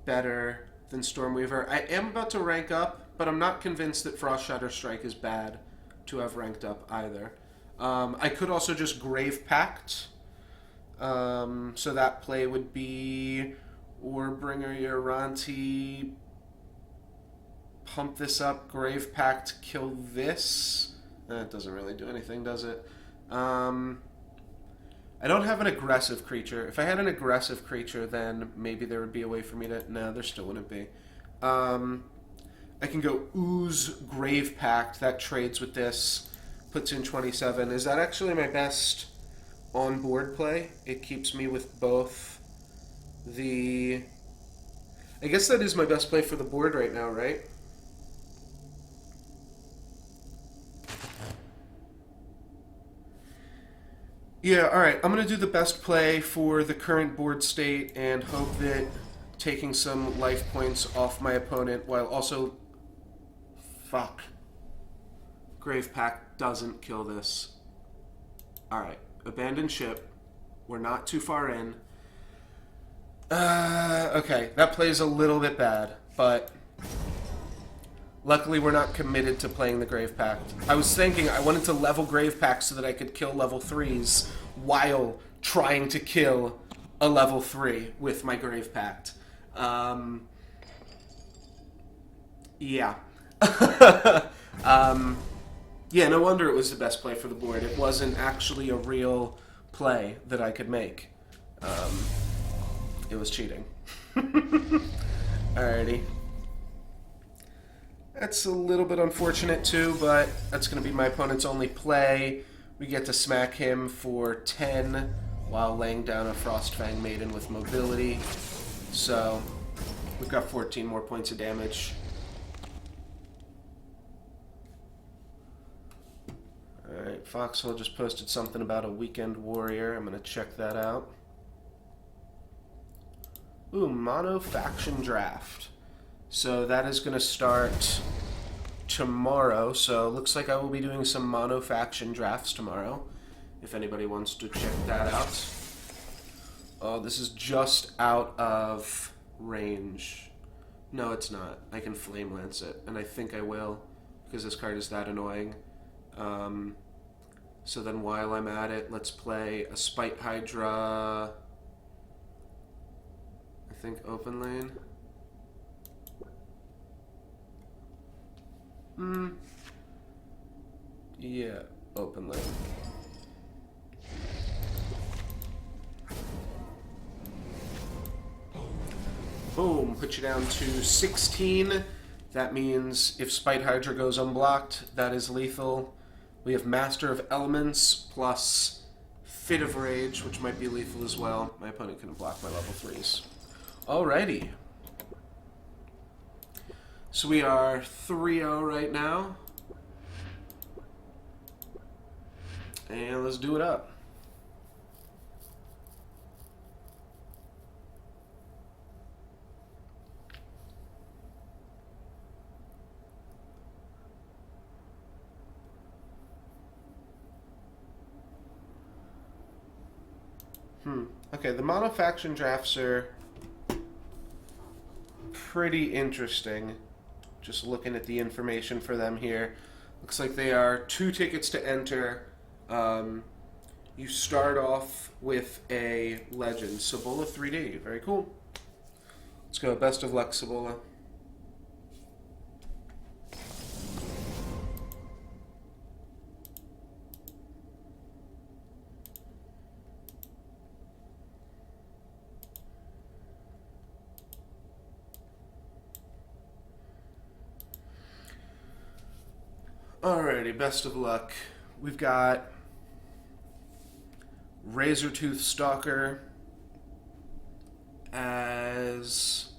better than Stormweaver. I am about to rank up, but I'm not convinced that Frost Shatter Strike is bad to have ranked up either. I could also just Grave Pact. So that play would be Warbringer Yoranti, pump this up, Grave Pact, kill this. That doesn't really do anything, does it? I don't have an aggressive creature. If I had an aggressive creature, then maybe there would be a way for me to... No, there still wouldn't be. I can go Ooze, Grave Pact. That trades with this. Puts in 27. Is that actually my best on-board play? It keeps me with both the... I guess that is my best play for the board right now, right? Yeah, alright. I'm going to do the best play for the current board state and hope that taking some life points off my opponent while also... Fuck. Grave Pact doesn't kill this. Alright. Abandon ship. We're not too far in. Okay. That play is a little bit bad, but... Luckily, we're not committed to playing the Grave Pact. I was thinking I wanted to level Grave Pact so that I could kill level 3s while trying to kill a level 3 with my Grave Pact. Yeah. Yeah, no wonder it was the best play for the board. It wasn't actually a real play that I could make. It was cheating. Alrighty. That's a little bit unfortunate too, but that's going to be my opponent's only play. We get to smack him for 10 while laying down a Frostfang Maiden with mobility. So we've got 14 more points of damage. Alright, Foxhole just posted something about a Weekend Warrior. I'm going to check that out. Ooh, Mono Faction Draft. So that is going to start tomorrow. So it looks like I will be doing some Mono Faction drafts tomorrow, if anybody wants to check that out. Oh, this is just out of range. No, it's not. I can Flame Lance it, and I think I will, because this card is that annoying. So then while I'm at it, let's play a Spite Hydra. I think open lane. Yeah, open lane. Boom, put you down to 16. That means if Spite Hydra goes unblocked, that is lethal. We have Master of Elements plus Fit of Rage, which might be lethal as well. My opponent can block my level 3s. Alrighty. So we are 3-0 right now. And let's do it up. Okay, the mono faction drafts are pretty interesting. Just looking at the information for them here. Looks like they are 2 tickets to enter. You start off with a legend. Cibola 3D. Very cool. Let's go. Best of luck, Cibola. Alrighty, best of luck. We've got Razortooth Stalker as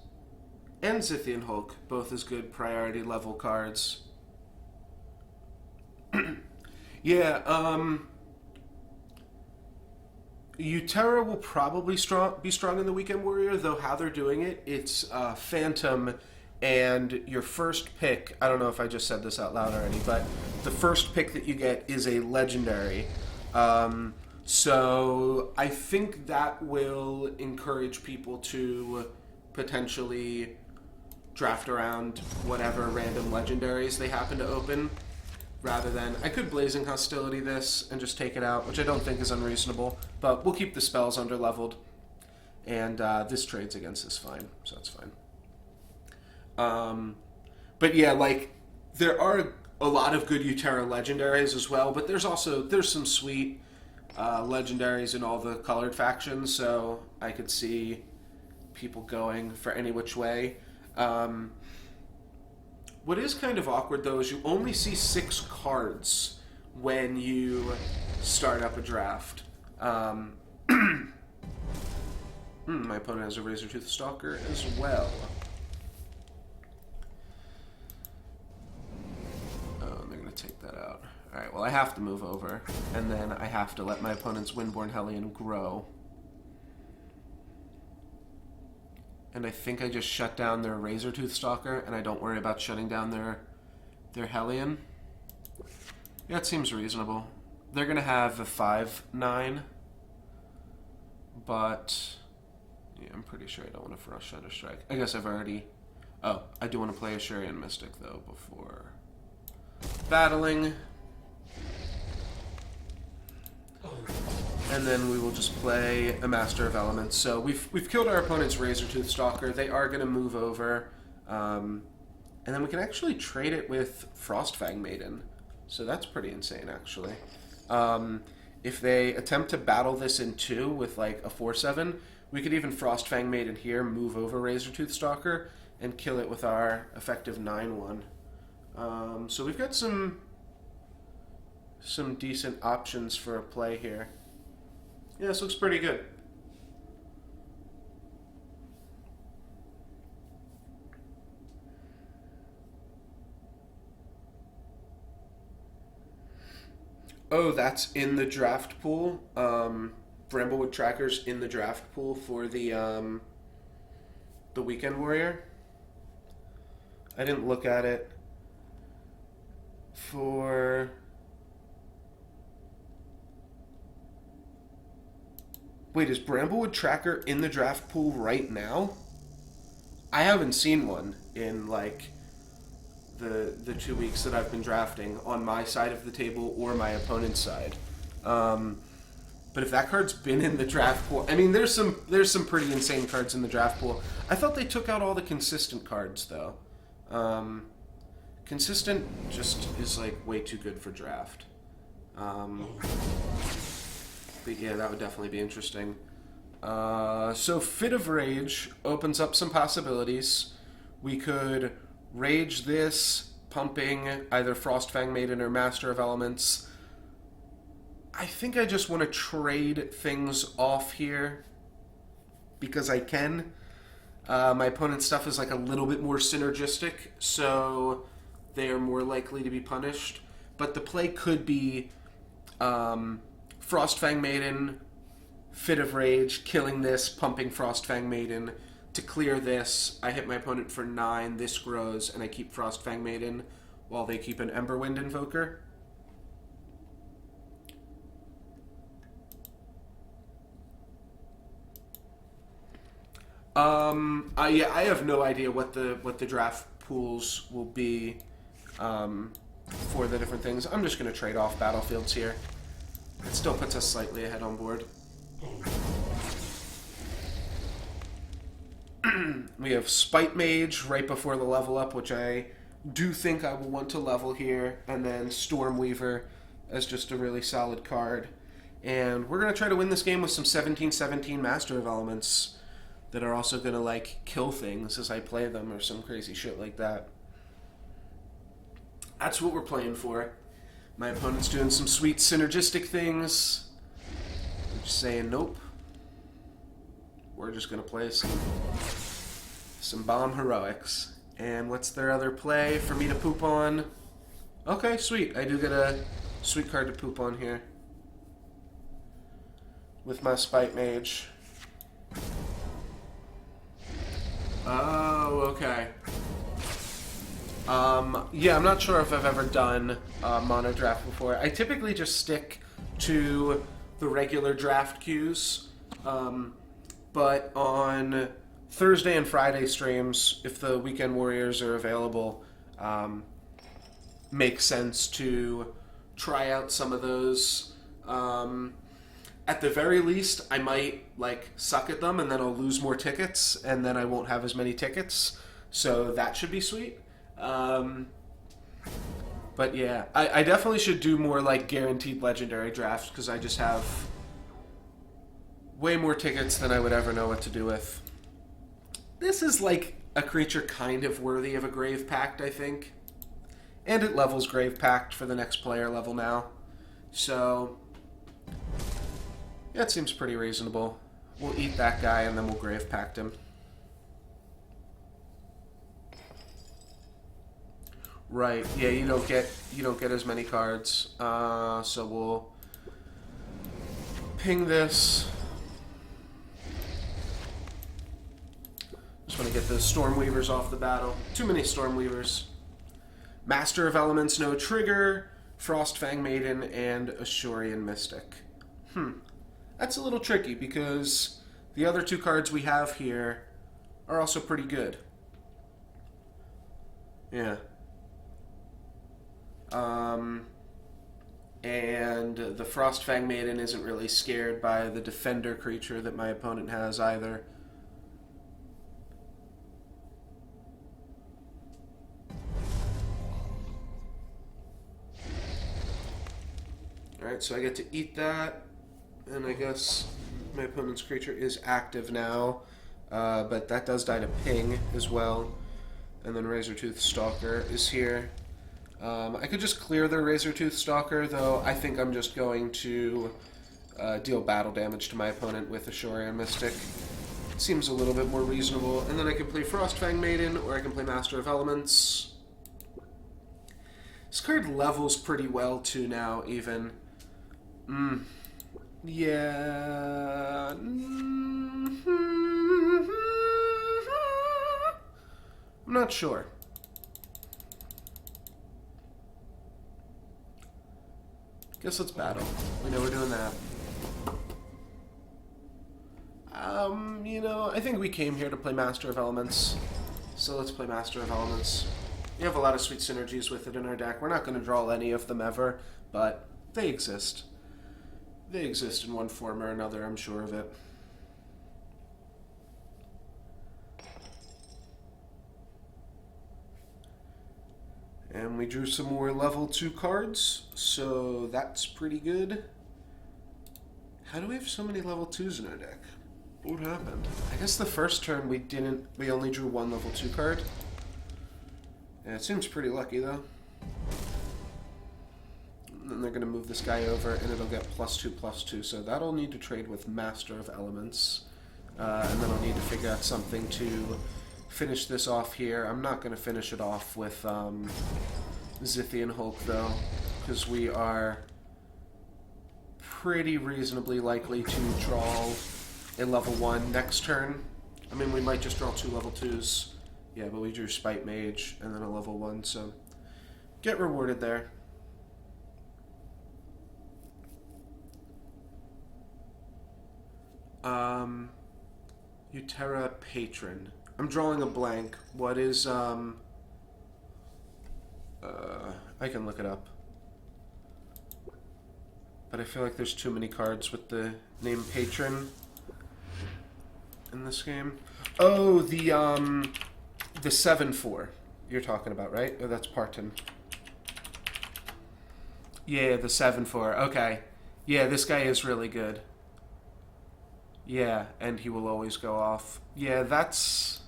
and Zithian Hulk, both as good priority level cards. Yeah, Utera will probably be strong in the Weekend Warrior, though how they're doing it, it's Phantom, and your first pick, I don't know if I just said this out loud already, but the first pick that you get is a legendary. So I think that will encourage people to potentially draft around whatever random legendaries they happen to open, rather than, I could Blazing Hostility this and just take it out, which I don't think is unreasonable, but we'll keep the spells under-leveled, and this trades against this fine, so that's fine. But yeah, like, there are a lot of good Utera legendaries as well, but there's some sweet legendaries in all the colored factions, so I could see people going for any which way. What is kind of awkward, though, is you only see 6 cards when you start up a draft. My opponent has a Razortooth Stalker as well. Oh, they're going to take that out. Alright, well, I have to move over, and then I have to let my opponent's Windborn Hellion grow. And I think I just shut down their Razortooth Stalker, and I don't worry about shutting down their Hellion. Yeah, it seems reasonable. They're going to have a 5/9, but yeah, I'm pretty sure I don't want to Frost Shadow Strike. I guess I've already... Oh, I do want to play a Shurian Mystic, though, before battling. And then we will just play a Master of Elements. So we've killed our opponent's Razortooth Stalker. They are going to move over. And then we can actually trade it with Frostfang Maiden. So that's pretty insane, actually. If they attempt to battle this in 2 with like a 4/7, we could even Frostfang Maiden here, move over Razortooth Stalker, and kill it with our effective 9/1. So we've got some decent options for a play here. Yeah, this looks pretty good. Oh, that's in the draft pool. Bramblewood Tracker's in the draft pool for the Weekend Warrior. I didn't look at it for... Wait, is Bramblewood Tracker in the draft pool right now? I haven't seen one in, like, the 2 weeks that I've been drafting on my side of the table or my opponent's side. But if that card's been in the draft pool, I mean, there's some pretty insane cards in the draft pool. I thought they took out all the consistent cards though. Consistent just is like way too good for draft. But yeah, that would definitely be interesting. So Fit of Rage opens up some possibilities. We could Rage this, pumping either Frostfang Maiden or Master of Elements. I think I just want to trade things off here because I can. My opponent's stuff is like a little bit more synergistic, so they are more likely to be punished. But the play could be Frostfang Maiden, Fit of Rage, killing this, pumping Frostfang Maiden. To clear this, I hit my opponent for 9, this grows, and I keep Frostfang Maiden while they keep an Emberwind Invoker. I have no idea what the draft pools will be for the different things. I'm just going to trade off battlefields here. It still puts us slightly ahead on board. We have Spite Mage right before the level up, which I do think I will want to level here, and then Stormweaver as just a really solid card. And we're going to try to win this game with some 17/17 Master of Elements that are also going to, like, kill things as I play them or some crazy shit like that. That's what we're playing for. My opponent's doing some sweet synergistic things. I'm just saying nope. We're just going to play some bomb heroics. And what's their other play for me to poop on? Okay, sweet. I do get a sweet card to poop on here. With my Spite Mage. Oh, okay. Yeah, I'm not sure if I've ever done mono draft before. I typically just stick to the regular draft queues. But on Thursday and Friday streams, if the Weekend Warriors are available, makes sense to try out some of those. At the very least, I might, like, suck at them, and then I'll lose more tickets, and then I won't have as many tickets. So that should be sweet. But yeah, I definitely should do more, like, guaranteed legendary drafts, because I just have way more tickets than I would ever know what to do with. This is, like, a creature kind of worthy of a Grave Pact, I think. And it levels Grave Pact for the next player level now. So yeah, it seems pretty reasonable. We'll eat that guy and then we'll Grave Pact him. Right, yeah, you don't get as many cards. So we'll ping this. Just want to get the Stormweavers off the battle. Too many Stormweavers. Master of Elements, no trigger, Frostfang Maiden, and Ashurian Mystic. That's a little tricky because the other two cards we have here are also pretty good. Yeah. And the Frostfang Maiden isn't really scared by the Defender creature that my opponent has either. Alright, so I get to eat that. And I guess my opponent's creature is active now, but that does die to ping as well. And then Razortooth Stalker is here. I could just clear the Razortooth Stalker, though I think I'm just going to deal battle damage to my opponent with Ashurian Mystic. It seems a little bit more reasonable. And then I can play Frostfang Maiden, or I can play Master of Elements. This card levels pretty well, too, now, even. Yeah. I'm not sure. Guess let's battle. We know we're doing that. I think we came here to play Master of Elements, so let's play Master of Elements. We have a lot of sweet synergies with it in our deck. We're not going to draw any of them ever, but they exist. They exist in one form or another, I'm sure of it. And we drew some more level 2 cards, so that's pretty good. How do we have so many level 2s in our deck? What happened? I guess the first turn we only drew one level 2 card. Yeah, it seems pretty lucky though. And then they're going to move this guy over and it'll get +2/+2, so that'll need to trade with Master of Elements. And then I'll need to figure out something to finish this off here. I'm not going to finish it off with Zithian Hulk though, because we are pretty reasonably likely to draw a level 1 next turn. I mean, we might just draw 2 level 2s. Yeah, but we drew Spite Mage and then a level 1, so get rewarded there. Utera Patron. I'm drawing a blank. What is, I can look it up. But I feel like there's too many cards with the name Patron in this game. Oh, the 7/4 you're talking about, right? Oh, that's Parton. Yeah, the 7/4. Okay. Yeah, this guy is really good. Yeah, and he will always go off. Yeah, that's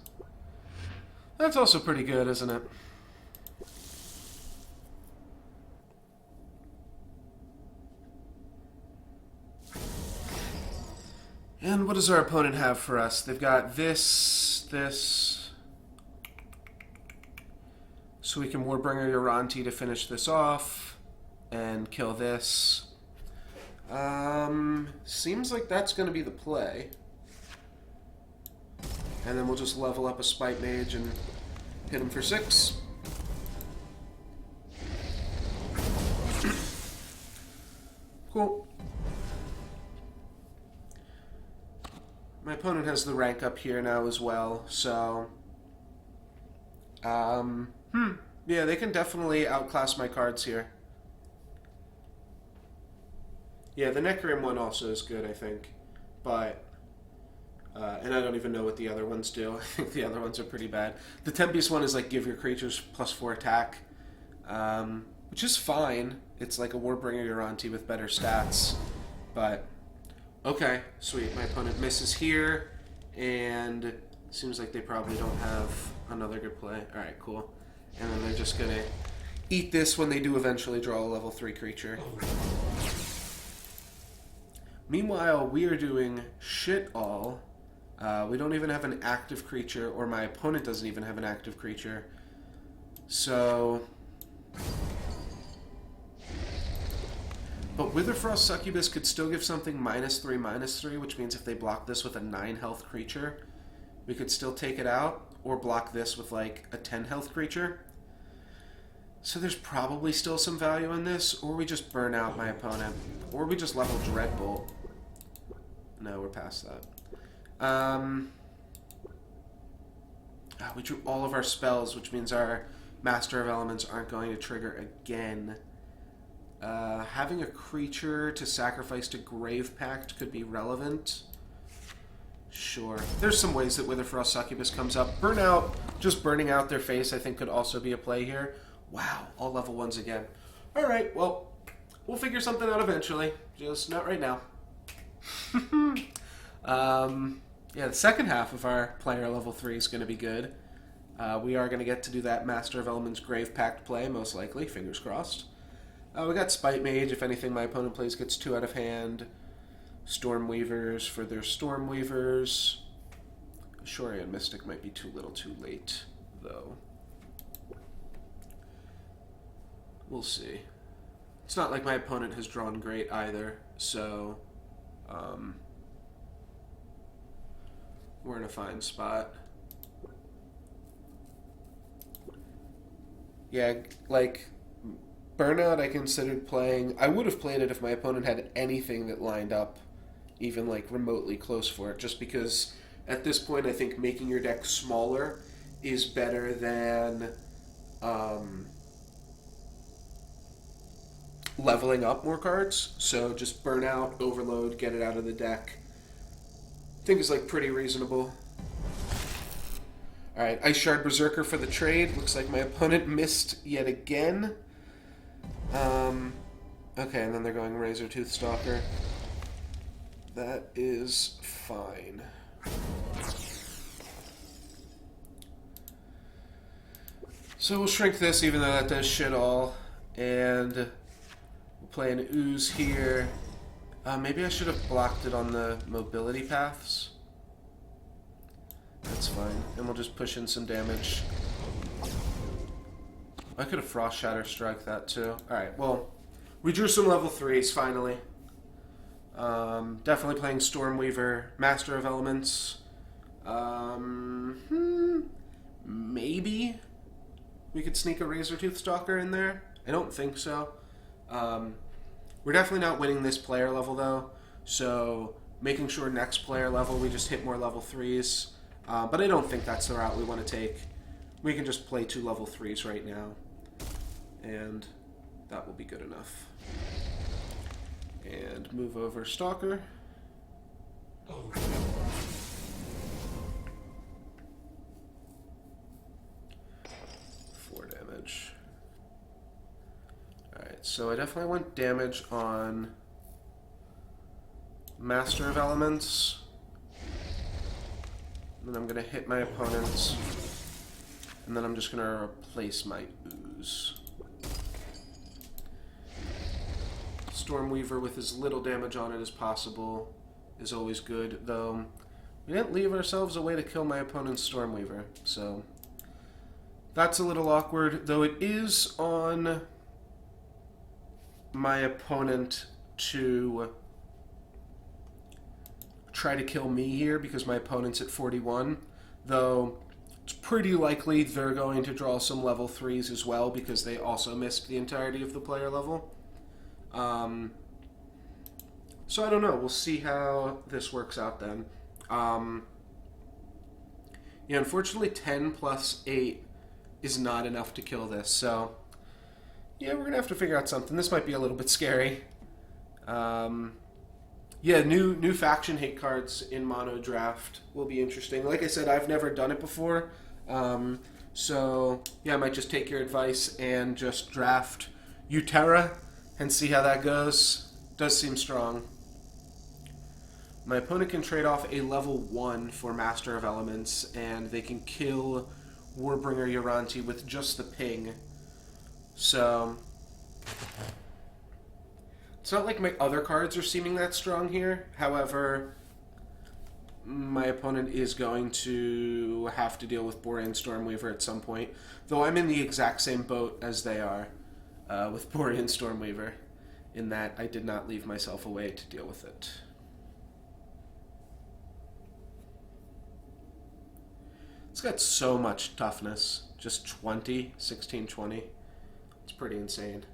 also pretty good, isn't it? And what does our opponent have for us? They've got this. So we can Warbringer Uranti to finish this off and kill this. Seems like that's going to be the play. And then we'll just level up a Spite Mage and hit him for 6. Cool. My opponent has the rank up here now as well, so... Yeah, they can definitely outclass my cards here. Yeah, the Necrim one also is good, I think. But... and I don't even know what the other ones do. I think the other ones are pretty bad. The Tempest one is like, give your creatures +4 attack. Which is fine. It's like a Warbringer Uranti with better stats. But... okay, sweet. My opponent misses here, and seems like they probably don't have another good play. Alright, cool. And then they're just gonna eat this when they do eventually draw a level 3 creature. Meanwhile, we are doing shit all. We don't even have an active creature, or my opponent doesn't even have an active creature. So... but Witherfrost Succubus could still give something -3/-3, which means if they block this with a 9 health creature, we could still take it out, or block this with like a 10 health creature. So there's probably still some value in this, or we just burn out my opponent, or we just level Dreadbolt. No, we're past that. We drew all of our spells, which means our Master of Elements aren't going to trigger again. Having a creature to sacrifice to Grave Pact could be relevant. Sure. There's some ways that Witherfrost Succubus comes up. Burnout, just burning out their face, I think could also be a play here. Wow, all level 1s again. Alright, well, we'll figure something out eventually. Just not right now. Yeah, the second half of our player level 3 is going to be good. We are going to get to do that Master of Elements Grave Pact play, most likely. Fingers crossed. We got Spite Mage. If anything my opponent plays gets 2 out of hand. Stormweavers for their Stormweavers. Shorian Mystic might be too little too late, though. We'll see. It's not like my opponent has drawn great either, so... we're in a fine spot. Yeah, like... Burnout I considered playing. I would have played it if my opponent had anything that lined up even like remotely close for it, just because At this point, I think making your deck smaller is better than leveling up more cards. So just burn out, overload, get it out of the deck. I think it's like pretty reasonable. Alright, Ice Shard Berserker for the trade. Looks like my opponent missed yet again. Okay, and then they're going Razor Tooth Stalker. That is fine. So we'll shrink this, even though that does shit all. And we'll play an Ooze here. Maybe I should have blocked it on the mobility paths. That's fine. And we'll just push in some damage. I could have Frost Shatter Strike that too. Alright, well, we drew some level 3s finally. Definitely playing Stormweaver, Master of Elements. Maybe we could sneak a Razor Tooth Stalker in there. I don't think so. We're definitely not winning this player level though, so making sure next player level we just hit more level 3s. But I don't think that's the route we want to take. We can just play 2 level 3s right now, and that will be good enough. And move over Stalker. Oh. 4 damage. Alright, so I definitely want damage on Master of Elements. And then I'm going to hit my opponents. And then I'm just going to replace my Ooze. Stormweaver with as little damage on it as possible is always good, though we didn't leave ourselves a way to kill my opponent's Stormweaver, so that's a little awkward, though it is on my opponent to try to kill me here because my opponent's at 41, though it's pretty likely they're going to draw some level 3s as well because they also missed the entirety of the player level. So I don't know. We'll see how this works out then. Yeah, unfortunately 10 plus 8 is not enough to kill this, so yeah, we're going to have to figure out something. This might be a little bit scary. Yeah, new faction hate cards in mono draft will be interesting. Like I said, I've never done it before, so yeah, I might just take your advice and just draft Utera and see how that goes. Does seem strong. My opponent can trade off a level 1 for Master of Elements, and they can kill Warbringer Uranti with just the ping. So it's not like my other cards are seeming that strong here. However, my opponent is going to have to deal with Borean Stormweaver at some point, though I'm in the exact same boat as they are with Borean Stormweaver, in that I did not leave myself a way to deal with it. It's got so much toughness. Just 20, 16, 20. It's pretty insane.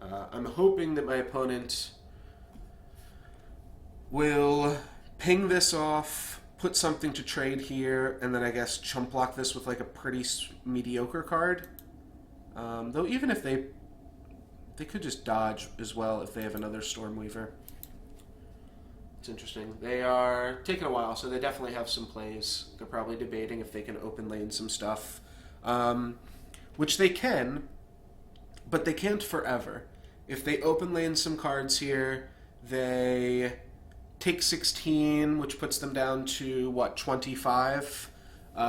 I'm hoping that my opponent will ping this off, put something to trade here, and then I guess chump block this with like a pretty mediocre card. Though even if they could just dodge as well if they have another Stormweaver. It's interesting. They are taking a while, so they definitely have some plays. They're probably debating if they can open lane some stuff. Which they can, but they can't forever. If they open lane some cards here, they take 16, which puts them down to, what, 25?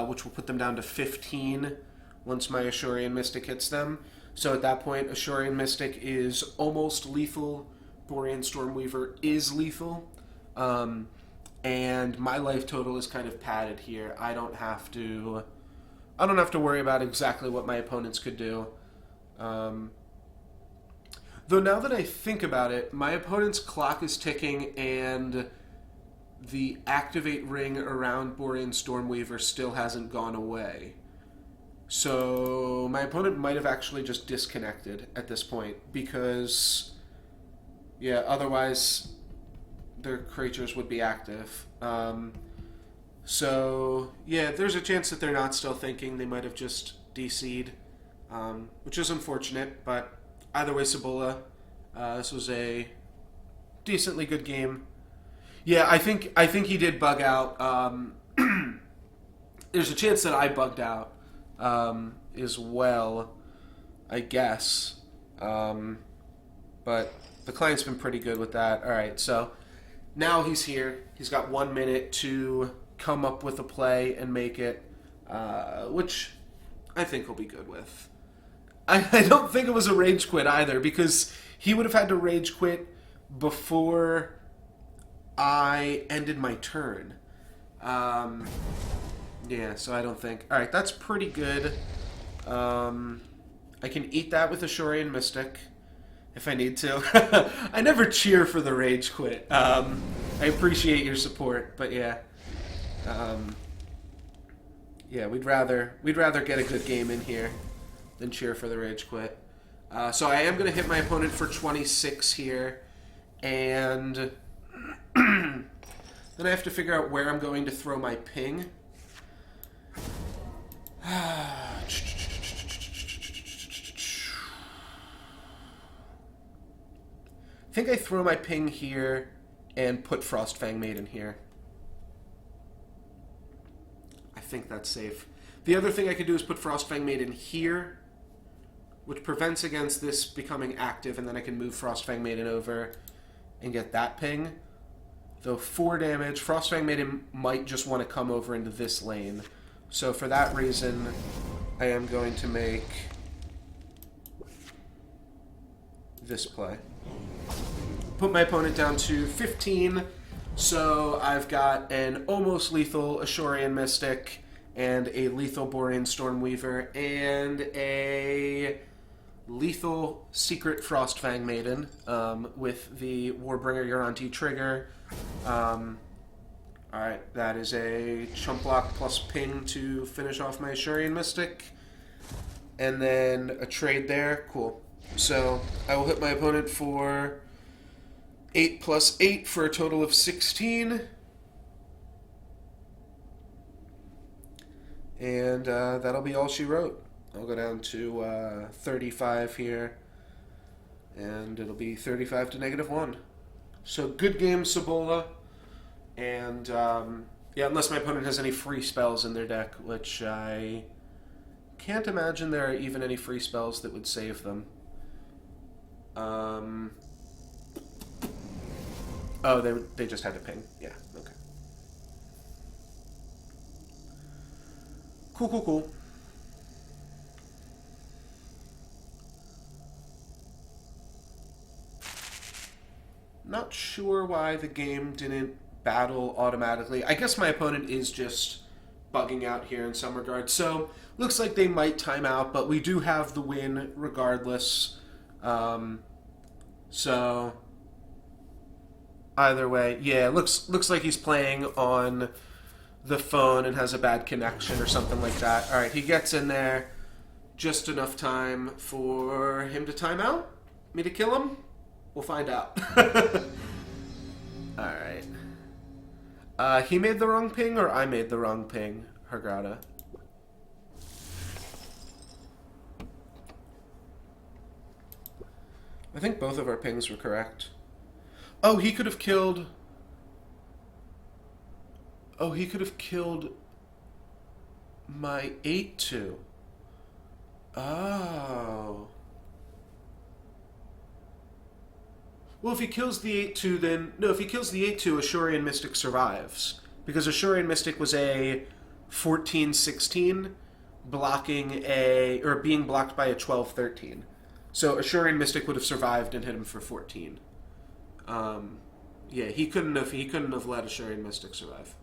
Which will put them down to 15 once my Ashurian Mystic hits them. So at that point, Ashurian Mystic is almost lethal. Borean Stormweaver is lethal. And my life total is kind of padded here. I don't have to worry about exactly what my opponents could do. Though now that I think about it, my opponent's clock is ticking and the activate ring around Borean Stormweaver still hasn't gone away. So my opponent might have actually just disconnected at this point because, yeah, otherwise their creatures would be active. So, yeah, there's a chance that they're not still thinking. They might have just DC'd, which is unfortunate, but either way, Cibola, this was a decently good game. Yeah, I think he did bug out. There's a chance that I bugged out as well, I guess. But the client's been pretty good with that. All right, so now he's here. He's got 1 minute to come up with a play and make it, which I think he'll be good with. I don't think it was a rage quit either, because he would have had to rage quit before I ended my turn. Um, yeah, so I don't think. All right, that's pretty good. I can eat that with Ashorian Mystic if I need to. I never cheer for the rage quit. I appreciate your support, but yeah, um, yeah, we'd rather get a good game in here than cheer for the rage quit. So I am going to hit my opponent for 26 here, and then I have to figure out where I'm going to throw my ping. I think I throw my ping here and put Frostfang Maiden here. I think that's safe. The other thing I could do is put Frostfang Maiden here, which prevents against this becoming active, and then I can move Frostfang Maiden over and get that ping. Though 4 damage, Frostfang Maiden might just want to come over into this lane. So for that reason, I am going to make this play. Put my opponent down to 15, so I've got an almost lethal Ashorian Mystic and a lethal Borean Stormweaver and a lethal Secret Frostfang Maiden with the Warbringer Uranti trigger. Alright, that is a chump block plus ping to finish off my Ashorian Mystic. And then a trade there. Cool. So I will hit my opponent for 8 plus 8 for a total of 16. And that'll be all she wrote. I'll go down to 35 here. And it'll be 35 to -1. So good game, Cibola. And yeah, unless my opponent has any free spells in their deck, which I can't imagine there are even any free spells that would save them. Oh, they just had to ping. Yeah, okay. Cool, cool, cool. Not sure why the game didn't battle automatically. I guess my opponent is just bugging out here in some regard. So, looks like they might time out, but we do have the win regardless. So, either way, yeah, looks like he's playing on the phone and has a bad connection or something like that. All right, he gets in there just enough time for him to time out? Me to kill him? We'll find out. All right. He made the wrong ping, or I made the wrong ping, Hargrada? I think both of our pings were correct. Oh, he could have killed... Oh, he could have killed my 8-2. Oh. Well, if he kills the 8-2, then... No, if he kills the 8-2, Ashorian Mystic survives. Because Ashorian Mystic was a 14-16, blocking a... or being blocked by a 12-13. So Ashorian Mystic would have survived and hit him for 14. Yeah, he couldn't have let Ashorian Mystic survive.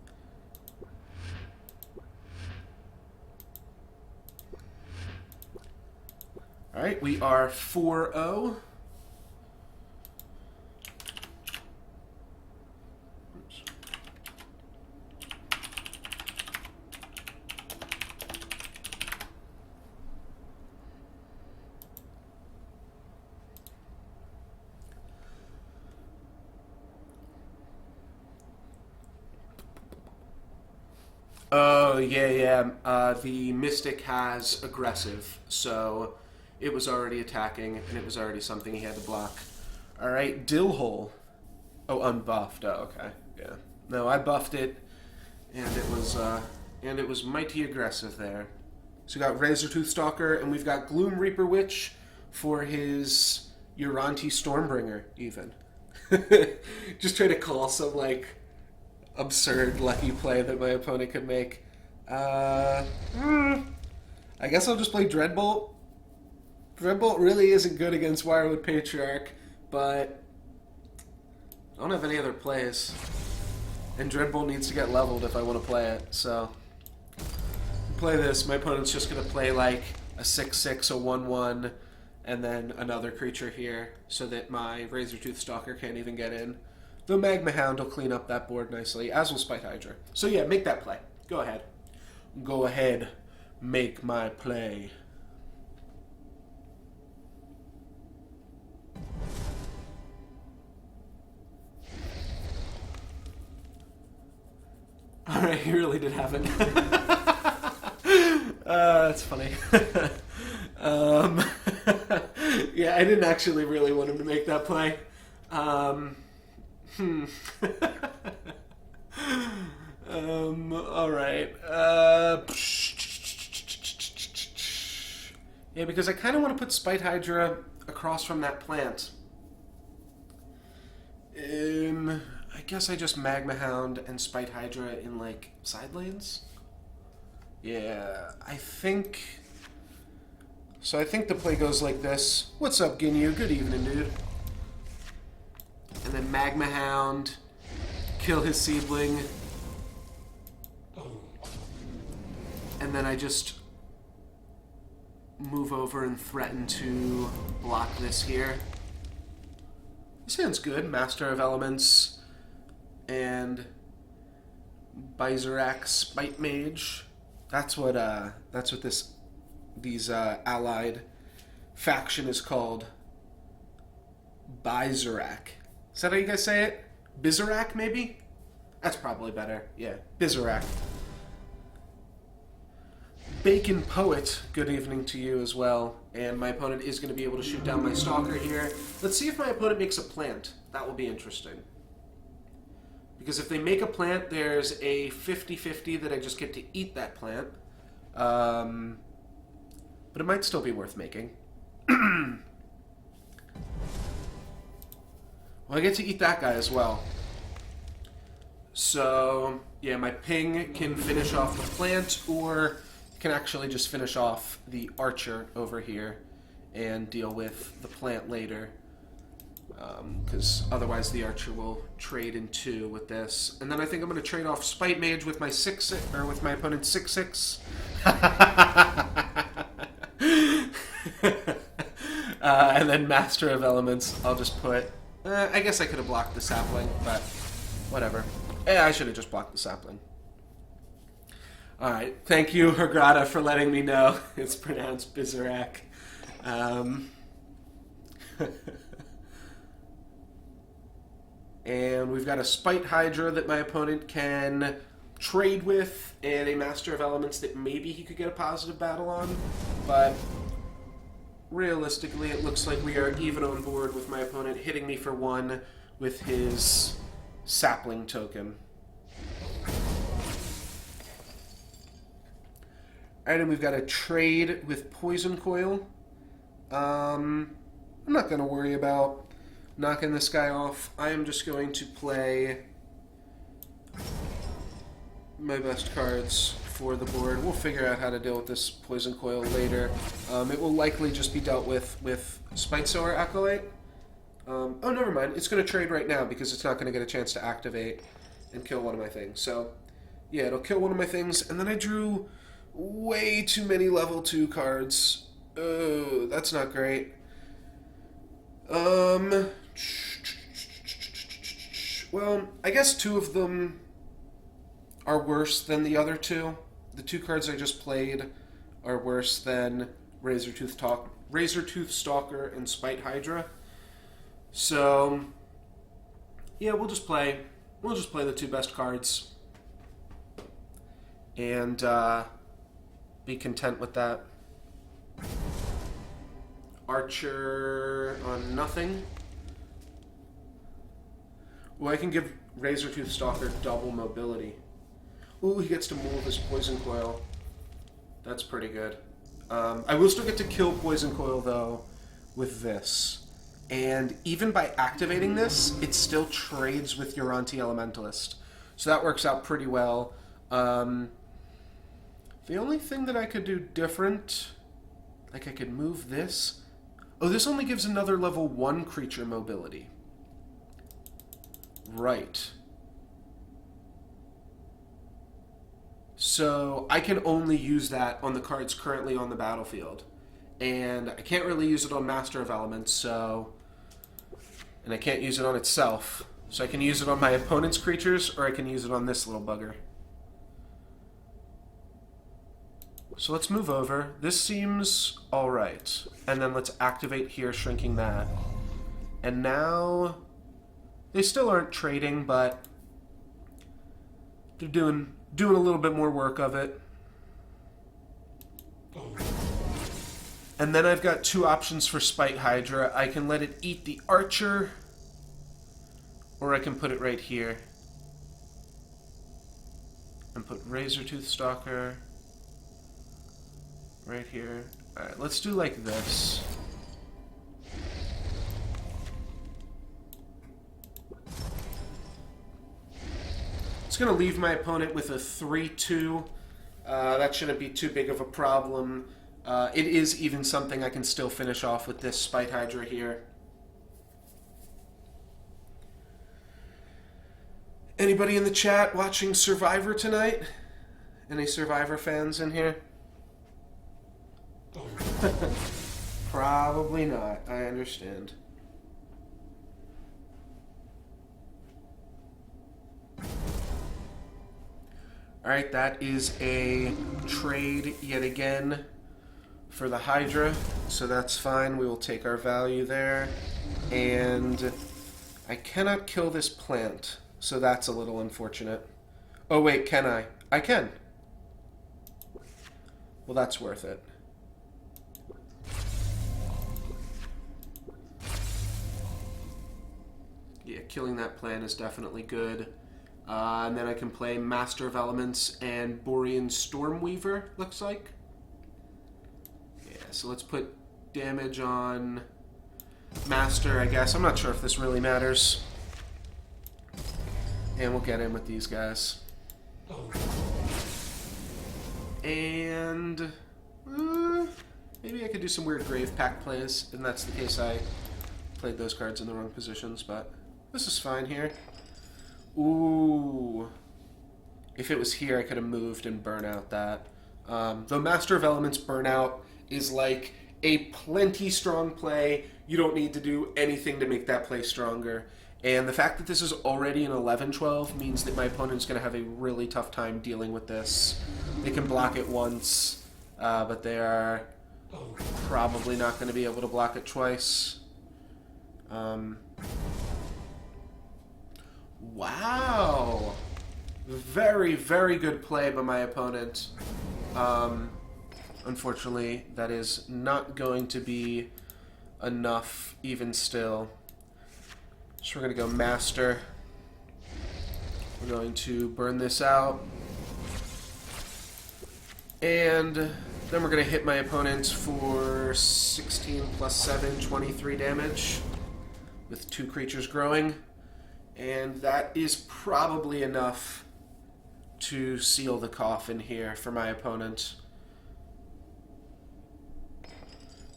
Alright, we are 4-0. Oh, yeah, yeah. The Mystic has aggressive, so it was already attacking, and it was already something he had to block. Alright, Dillhole. Oh, unbuffed. Oh, okay. Yeah. No, I buffed it, and it was mighty aggressive there. So we got Razortooth Stalker, and we've got Gloom Reaper Witch for his Uranti Stormbringer, even. Just try to call some, like, absurd lucky play that my opponent could make. I guess I'll just play Dreadbolt. Dreadbolt really isn't good against Wirewood Patriarch, but I don't have any other plays. And Dreadbolt needs to get leveled if I want to play it, so play this. My opponent's just going to play like a 6/6, a 1/1, and then another creature here so that my Razortooth Stalker can't even get in. The Magma Hound will clean up that board nicely, as will Spite Hydra. So yeah, make that play. Go ahead. Go ahead. Make my play. Alright, he really did have it. That's funny. Yeah, I didn't actually really want him to make that play. Alright. Yeah, because I kind of want to put Spite Hydra across from that plant. I guess I just Magma Hound and Spite Hydra in, like, side lanes? Yeah, I think... So I think the play goes like this. What's up, Ginyu? Good evening, dude. And then Magma Hound, kill his seedling. And then I just move over and threaten to block this here. This hand's good. Master of Elements and Byzerak Spite Mage. That's what these allied faction is called. Byzerak. Is that how you guys say it? Byzerak, maybe? That's probably better. Yeah, Byzerak. Bacon Poet, good evening to you as well. And my opponent is going to be able to shoot down my Stalker here. Let's see if my opponent makes a plant. That will be interesting. Because if they make a plant, there's a 50-50 that I just get to eat that plant. But it might still be worth making. Well, I get to eat that guy as well. So, yeah, my ping can finish off the plant, or can actually just finish off the archer over here and deal with the plant later. Because otherwise the archer will trade in 2 with this. And then I think I'm going to trade off Spite Mage with my 6/6, or with my opponent's 6/6. And then Master of Elements, I'll just put... I guess I could have blocked the sapling, but whatever. I should have just blocked the sapling. Alright, thank you, Hergrata, for letting me know. It's pronounced Byzerak. And we've got a Spite Hydra that my opponent can trade with, and a Master of Elements that maybe he could get a positive battle on, but realistically it looks like we are even on board with my opponent hitting me for 1 with his sapling token. Alright, and we've got a trade with Poison Coil. I'm not going to worry about knocking this guy off. I am just going to play my best cards for the board. We'll figure out how to deal with this Poison Coil later. It will likely just be dealt with Spite Sower Acolyte. Oh, never mind. It's going to trade right now because it's not going to get a chance to activate and kill one of my things. So, yeah, it'll kill one of my things. And then I drew way too many level 2 cards. Oh, that's not great. Well, I guess 2 of them are worse than the other 2. The 2 cards I just played are worse than Razortooth Stalker and Spite Hydra. So, yeah, we'll just play the 2 best cards. and be content with that. Archer on nothing. Well, I can give Razortooth Stalker double mobility. Ooh, he gets to mold his Poison Coil. That's pretty good. I will still get to kill Poison Coil, though, with this. And even by activating this, it still trades with your Anti-Elementalist. So that works out pretty well. The only thing that I could do different... Like, I could move this. Oh, this only gives another level 1 creature mobility. Right. So, I can only use that on the cards currently on the battlefield. And I can't really use it on Master of Elements, so... And I can't use it on itself. So I can use it on my opponent's creatures, or I can use it on this little bugger. So let's move over. This seems alright. And then let's activate here, shrinking that. And now... They still aren't trading, but... They're doing a little bit more work of it. And then I've got two options for Spite Hydra. I can let it eat the Archer, or I can put it right here. And put Razortooth Stalker right here. Alright, let's do like this. It's going to leave my opponent with a 3-2. That shouldn't be too big of a problem. It is even something I can still finish off with this Spite Hydra here. Anybody in the chat watching Survivor tonight? Any Survivor fans in here? Probably not. I understand. Alright, that is a trade yet again for the Hydra, so that's fine. We will take our value there. And I cannot kill this plant, so that's a little unfortunate. Oh wait, can I? I can. Well, that's worth it. Yeah, killing that plant is definitely good. And then I can play Master of Elements and Borean Stormweaver, looks like. Yeah, so let's put damage on Master, I guess. I'm not sure if this really matters. And we'll get in with these guys. And... maybe I could do some weird Grave Pact plays, and that's the case I played those cards in the wrong positions, but this is fine here. Ooh. If it was here, I could have moved and burn out that. Though Master of Elements Burnout is like a plenty strong play. You don't need to do anything to make that play stronger. And the fact that this is already an 11-12 means that my opponent's going to have a really tough time dealing with this. They can block it once, but they are probably not going to be able to block it twice. Wow! Very, very good play by my opponent. Unfortunately, that is not going to be enough, even still. So we're going to go Master. We're going to burn this out. And then we're going to hit my opponent for 16 plus 7, 23 damage. With 2 creatures growing. And that is probably enough to seal the coffin here for my opponent.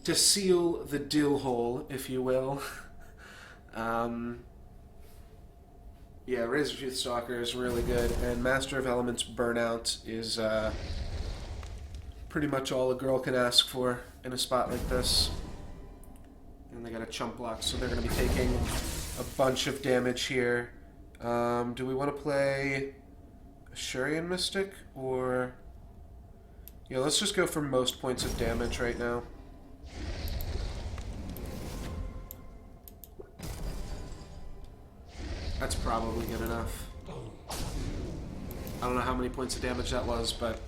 To seal the dill hole, if you will. Yeah, Razortooth Stalker is really good, and Master of Elements Burnout is pretty much all a girl can ask for in a spot like this. And they got a chump block, so they're going to be taking a bunch of damage here. Do we want to play Shurian Mystic, or... Yeah, let's just go for most points of damage right now. That's probably good enough. I don't know how many points of damage that was, but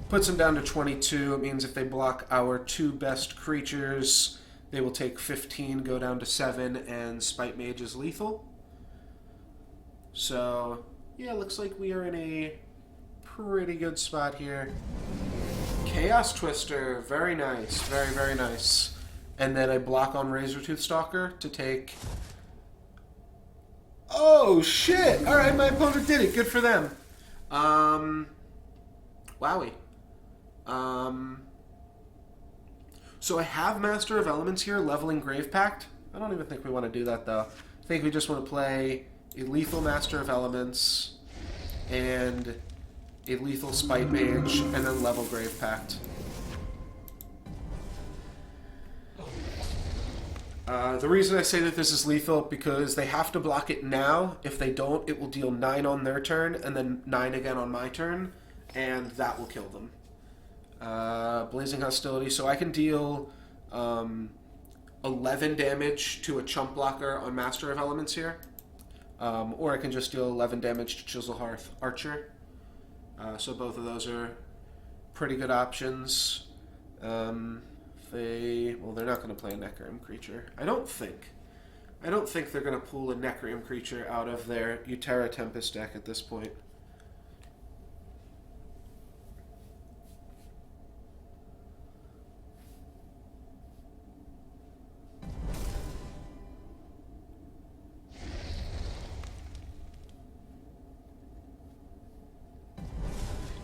puts them down to 22. It means if they block our 2 best creatures, they will take 15, go down to 7, and Spite Mage is lethal. So, yeah, looks like we are in a pretty good spot here. Chaos Twister, very nice, very, very nice. And then I block on Razortooth Stalker to take... Oh, shit! Alright, my opponent did it. Good for them. Wowie. So I have Master of Elements here, leveling Grave Pact. I don't even think we want to do that, though. I think we just want to play a lethal Master of Elements and a lethal Spite Mage, and then level Grave Pact. The reason I say that this is lethal, because they have to block it now. If they don't, it will deal 9 on their turn, and then 9 again on my turn, and that will kill them. Blazing Hostility, so I can deal 11 damage to a chump blocker on Master of Elements here. Or I can just deal 11 damage to Chiselhearth Archer. So both of those are pretty good options. Well, they're not going to play a Necrim creature. I don't think they're going to pull a Necrim creature out of their Utera Tempest deck at this point.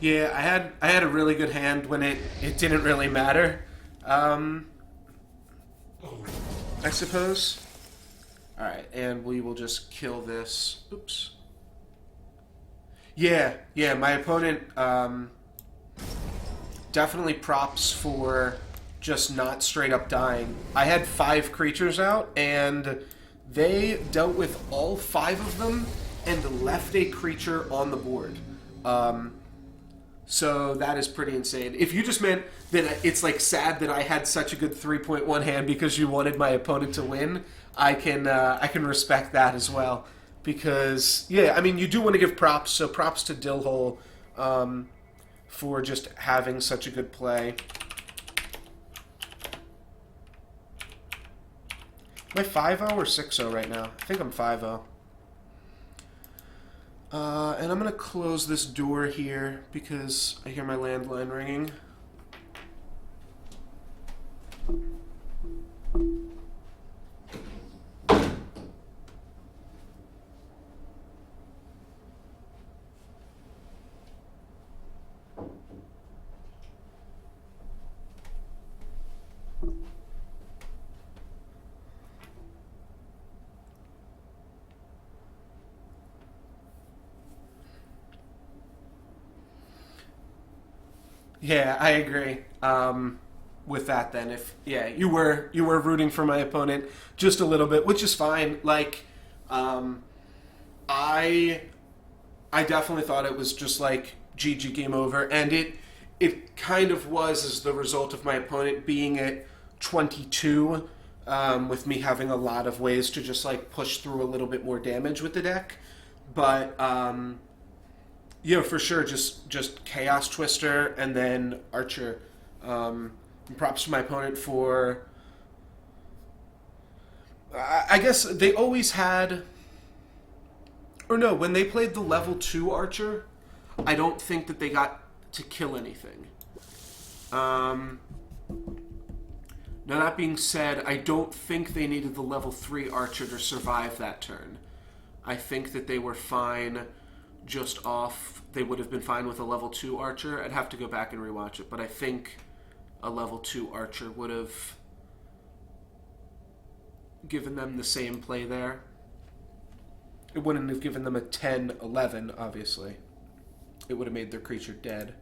Yeah, I had a really good hand when it didn't really matter. I suppose. Alright, and we will just kill this. Oops. Yeah, my opponent definitely props for just not straight up dying. I had 5 creatures out, and they dealt with all 5 of them and left a creature on the board. So that is pretty insane. If you just meant that it's like sad that I had such a good 3.1 hand because you wanted my opponent to win, I can respect that as well. Because yeah, I mean you do want to give props. So props to Dillhole for just having such a good play. Am I 5-0 or 6-0 right now? I think I'm 5-0. And I'm going to close this door here because I hear my landline ringing. Yeah, I agree. With that, then, if you were rooting for my opponent just a little bit, which is fine. Like, I definitely thought it was just like GG game over, and it kind of was as the result of my opponent being at 22, with me having a lot of ways to just like push through a little bit more damage with the deck, but. Yeah, for sure. Just Chaos Twister and then Archer. And props to my opponent for. I guess they always had. Or no, when they played the level 2 Archer, I don't think that they got to kill anything. Now that being said, I don't think they needed the level 3 Archer to survive that turn. I think that they were fine. Just off, they would have been fine with a level 2 Archer. I'd have to go back and rewatch it, but I think a level 2 Archer would have given them the same play there. It wouldn't have given them a 10-11, obviously. It would have made their creature dead.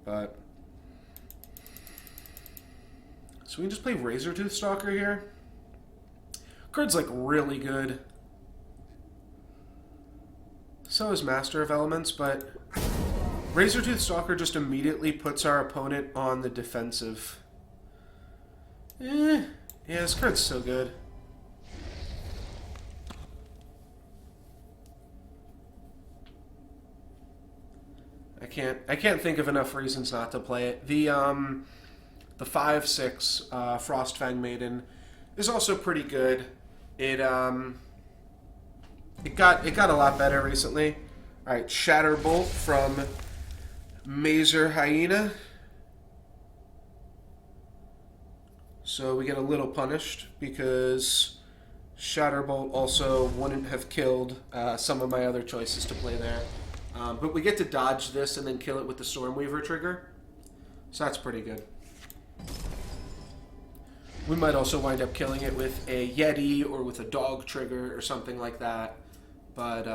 But... So we can just play Razortooth Stalker here. Card's like really good. So is Master of Elements, but Razortooth Stalker just immediately puts our opponent on the defensive. Yeah, this card's so good. I can't think of enough reasons not to play it. The 5/6 Frostfang Maiden is also pretty good. It got a lot better recently. All right, Shatterbolt from Mazer Hyena. So we get a little punished because Shatterbolt also wouldn't have killed some of my other choices to play there. But we get to dodge this and then kill it with the Stormweaver trigger. So that's pretty good. We might also wind up killing it with a Yeti or with a dog trigger or something like that. But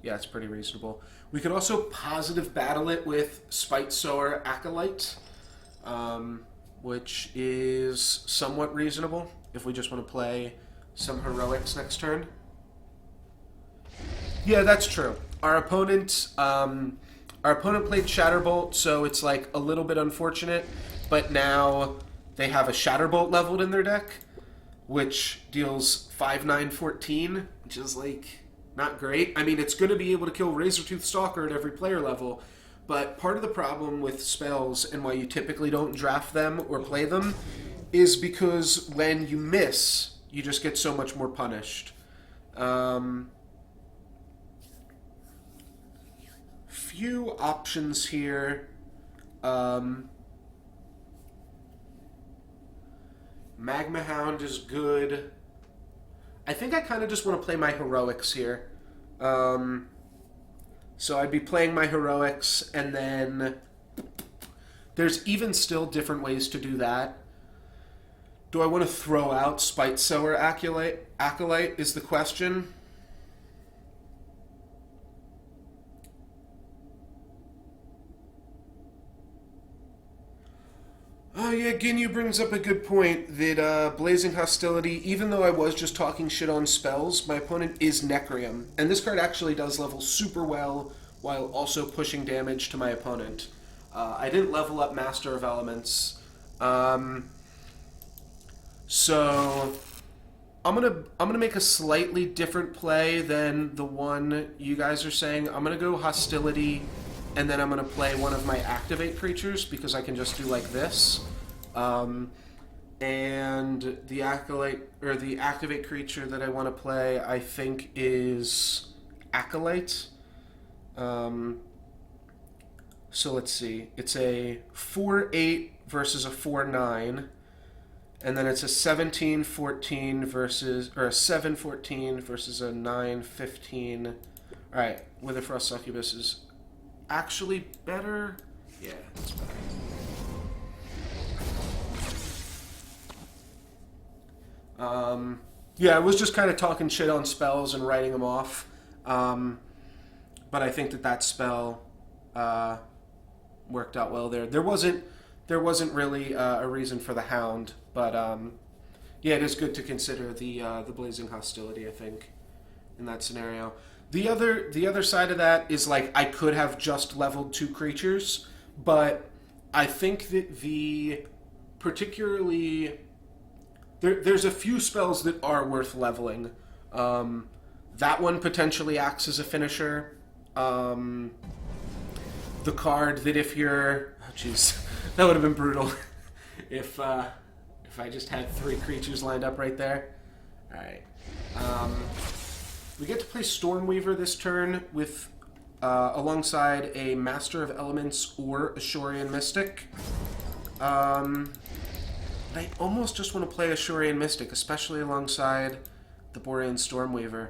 yeah, it's pretty reasonable. We could also positive battle it with Spite Sower Acolyte, which is somewhat reasonable if we just want to play some heroics next turn. Yeah, that's true. Our opponent played Shatterbolt, so it's like a little bit unfortunate, but now they have a Shatterbolt leveled in their deck, which deals 5/9/14, which is like not great. I mean, it's going to be able to kill Razortooth Stalker at every player level, but part of the problem with spells and why you typically don't draft them or play them is because when you miss, you just get so much more punished. Few options here. Magma Hound is good. I think I kind of just want to play my heroics here. So I'd be playing my heroics, and then there's even still different ways to do that. Do I want to throw out Spite Sower Acolyte is the question. Oh yeah, Ginyu brings up a good point that Blazing Hostility, even though I was just talking shit on spells, my opponent is Necrium. And this card actually does level super well while also pushing damage to my opponent. I didn't level up Master of Elements. So I'm gonna make a slightly different play than the one you guys are saying. I'm gonna go Hostility, and then I'm going to play one of my activate creatures because I can just do like this. And the activate creature that I want to play, I think, is Acolyte. So let's see. It's a 4/8 versus a 4/9. And then it's a 17/14 versus, or a 7/14 versus a 9/15. Alright, Witherfrost Succubus is actually better. Yeah, it's better. Yeah, I was just kind of talking shit on spells and writing them off. But I think that spell worked out well there. There wasn't really a reason for the Hound, but yeah, it is good to consider the Blazing Hostility, I think, in that scenario. The other side of that is, like, I could have just leveled 2 creatures, but I think that there's a few spells that are worth leveling. That one potentially acts as a finisher. The card that if you're... Oh, jeez. That would have been brutal if I just had 3 creatures lined up right there. Alright. We get to play Stormweaver this turn with alongside a Master of Elements or Ashorian Mystic. I almost just want to play Ashorian Mystic, especially alongside the Borean Stormweaver.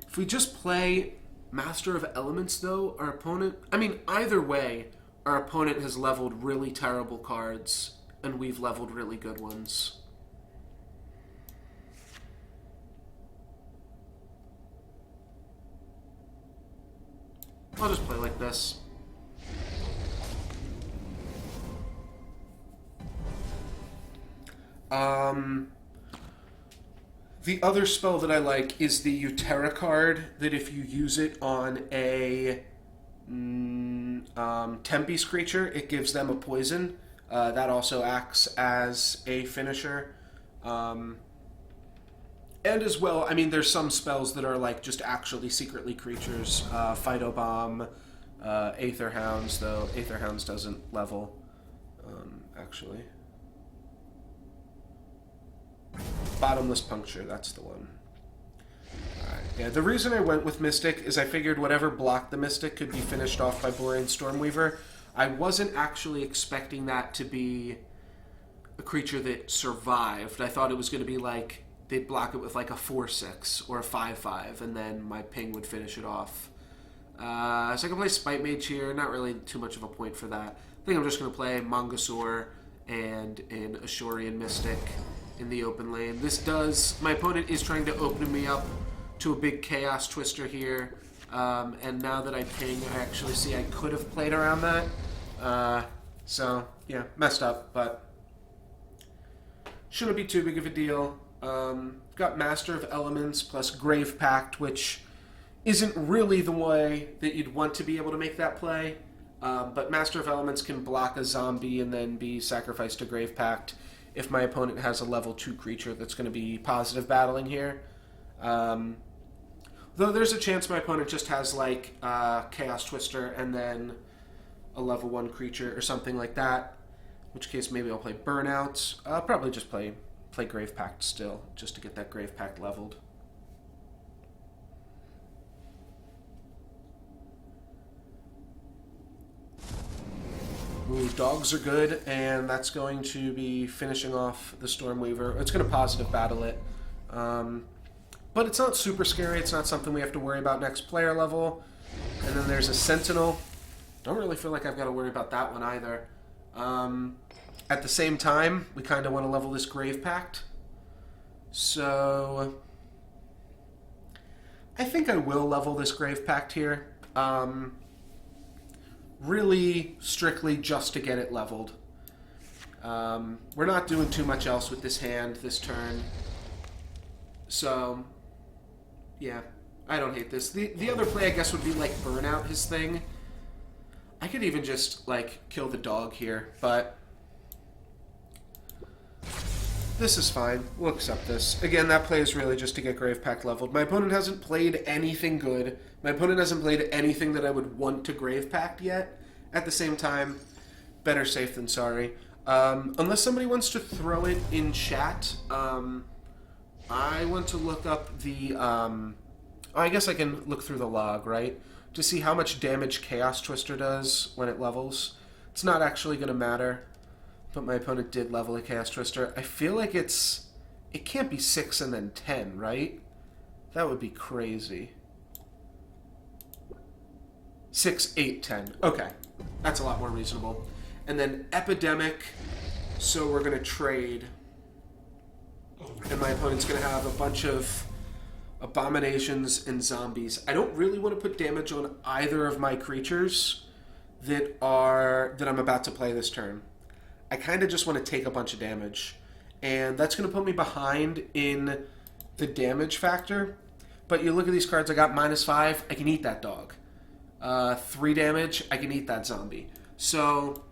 If we just play Master of Elements, though, our opponent... I mean, either way, our opponent has leveled really terrible cards, and we've leveled really good ones. I'll just play like this. The other spell that I like is the Utera card, that if you use it on a Tempest creature, it gives them a poison. That also acts as a finisher. And as well, I mean, there's some spells that are like just actually secretly creatures. Phytobomb, Aether Hounds, though. Aether Hounds doesn't level, actually. Bottomless Puncture, that's the one. Alright, yeah, the reason I went with Mystic is I figured whatever blocked the Mystic could be finished off by Borean Stormweaver. I wasn't actually expecting that to be a creature that survived. I thought it was going to be like, they'd block it with like a 4/6 or a 5/5, and then my ping would finish it off. So I can play Spite Mage here, not really too much of a point for that. I think I'm just going to play Mangasaur and an Ashorian Mystic in the open lane. This does, my opponent is trying to open me up to a big Chaos Twister here, and now that I ping, I actually see I could have played around that. So, yeah, messed up, but shouldn't be too big of a deal. Got Master of Elements plus Grave Pact, which isn't really the way that you'd want to be able to make that play. But Master of Elements can block a zombie and then be sacrificed to Grave Pact if my opponent has a level 2 creature that's going to be positive battling here. Though there's a chance my opponent just has like Chaos Twister and then a level 1 creature or something like that. In which case maybe I'll play Burnout. I'll probably just play Grave Pact still, just to get that Grave Pact leveled. Ooh, dogs are good, and that's going to be finishing off the Stormweaver. It's going to positive battle it. But it's not super scary. It's not something we have to worry about next player level. And then there's a Sentinel. Don't really feel like I've got to worry about that one either. At the same time, we kind of want to level this Grave Pact. So I think I will level this Grave Pact here. Really strictly just to get it leveled. We're not doing too much else with this hand this turn. So, yeah, I don't hate this. The other play, I guess, would be, like, Burnout his thing. I could even just, like, kill the dog here, but this is fine. We'll accept this. Again, that play is really just to get Grave Pact leveled. My opponent hasn't played anything good. My opponent hasn't played anything that I would want to Grave Pact yet. At the same time, better safe than sorry. Unless somebody wants to throw it in chat, I want to look up the... I guess I can look through the log, right? To see how much damage Chaos Twister does when it levels. It's not actually going to matter, but my opponent did level a Chaos Twister. I feel like it can't be 6 and then 10, right? That would be crazy. 6, 8, 10. Okay. That's a lot more reasonable. And then Epidemic, so we're going to trade. And my opponent's going to have a bunch of Abominations and Zombies. I don't really want to put damage on either of my creatures that I'm about to play this turn. I kind of just want to take a bunch of damage. And that's going to put me behind in the damage factor. But you look at these cards, I got -5, I can eat that dog. 3 damage, I can eat that zombie. So,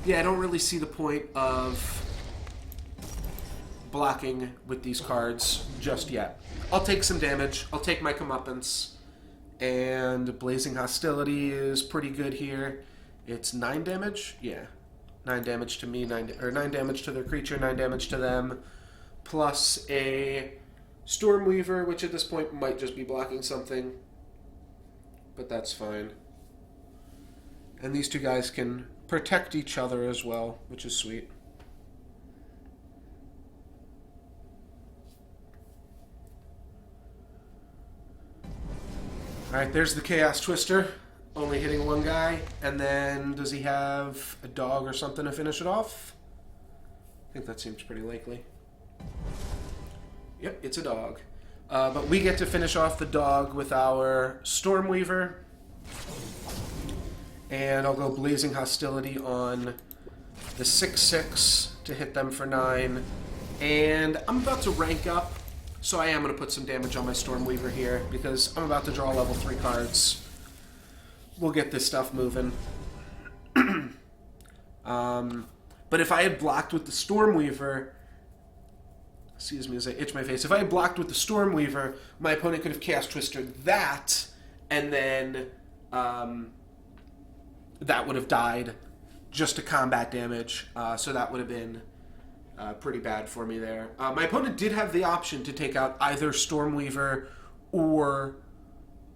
yeah, I don't really see the point of blocking with these cards just yet. I'll take some damage, I'll take my comeuppance, and Blazing Hostility is pretty good here. It's 9 damage? Yeah. 9 damage to me, 9 damage to their creature, 9 damage to them, plus a Stormweaver, which at this point might just be blocking something, but that's fine. And these two guys can protect each other as well, which is sweet. Alright, there's the Chaos Twister, only hitting one guy, and then does he have a dog or something to finish it off? I think that seems pretty likely. Yep, it's a dog. But we get to finish off the dog with our Stormweaver. And I'll go Blazing Hostility on the 6/6 to hit them for 9. And I'm about to rank up, so I am going to put some damage on my Stormweaver here, because I'm about to draw level 3 cards. We'll get this stuff moving. But if I had blocked with the Stormweaver... Excuse me as I itch my face. If I had blocked with the Stormweaver, my opponent could have Chaos Twistered that, and then that would have died just to combat damage. So that would have been pretty bad for me there. My opponent did have the option to take out either Stormweaver or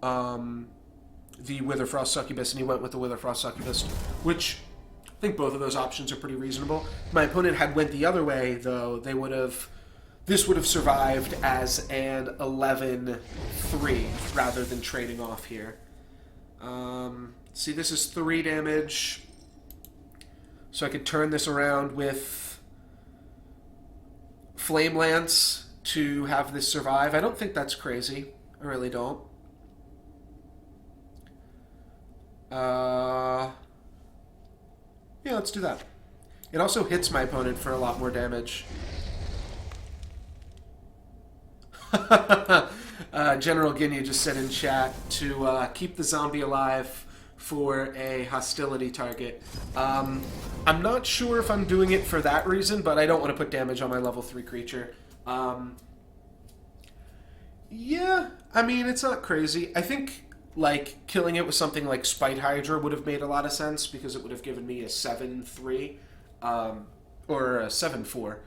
the Witherfrost Succubus, and he went with the Witherfrost Succubus, which I think both of those options are pretty reasonable. If my opponent had went the other way, though, this would have survived as an 11-3 rather than trading off here. See, this is 3 damage, so I could turn this around with Flame Lance to have this survive. I don't think that's crazy. I really don't. Yeah, let's do that. It also hits my opponent for a lot more damage. General Ginyu just said in chat to keep the zombie alive for a hostility target. I'm not sure if I'm doing it for that reason, but I don't want to put damage on my level 3 creature. Yeah, I mean, it's not crazy. I think, like, killing it with something like Spite Hydra would have made a lot of sense, because it would have given me a 7-3, or a 7-4.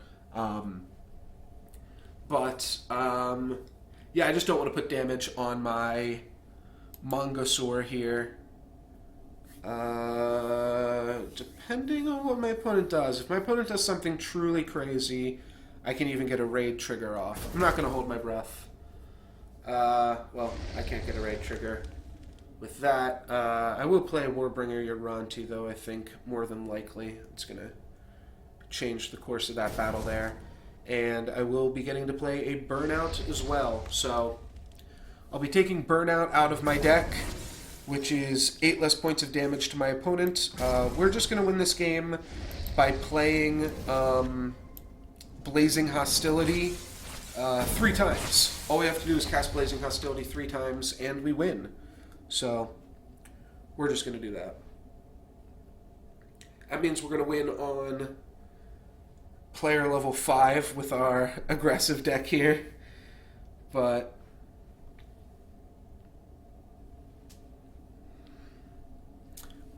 Yeah, I just don't want to put damage on my Mongosaur here. Depending on what my opponent does. If my opponent does something truly crazy, I can even get a raid trigger off. I'm not going to hold my breath. Well, I can't get a raid trigger with that. I will play Warbringer Uranti, though, I think, more than likely. It's going to change the course of that battle there. And I will be getting to play a Burnout as well. So I'll be taking Burnout out of my deck, which is 8 less points of damage to my opponent. We're just going to win this game by playing Blazing Hostility 3 times. All we have to do is cast Blazing Hostility 3 times, and we win. So we're just going to do that. That means we're going to win on player level 5 with our aggressive deck here. But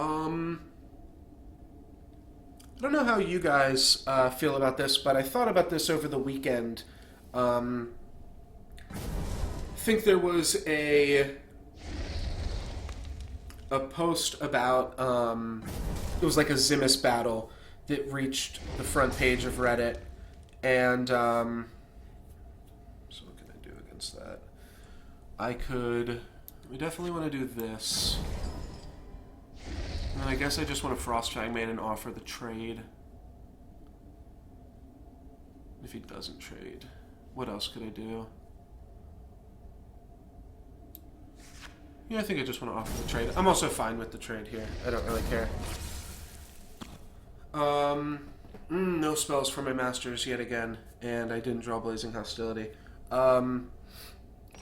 I don't know how you guys feel about this, but I thought about this over the weekend. I think there was a post about it was like a Zimus battle that reached the front page of Reddit, and so what can I do against that? We definitely want to do this. And I guess I just want to Frost Fangman and offer the trade. If he doesn't trade, what else could I do? Yeah, I think I just want to offer the trade. I'm also fine with the trade here. I don't really care. No spells for my masters yet again, and I didn't draw Blazing Hostility.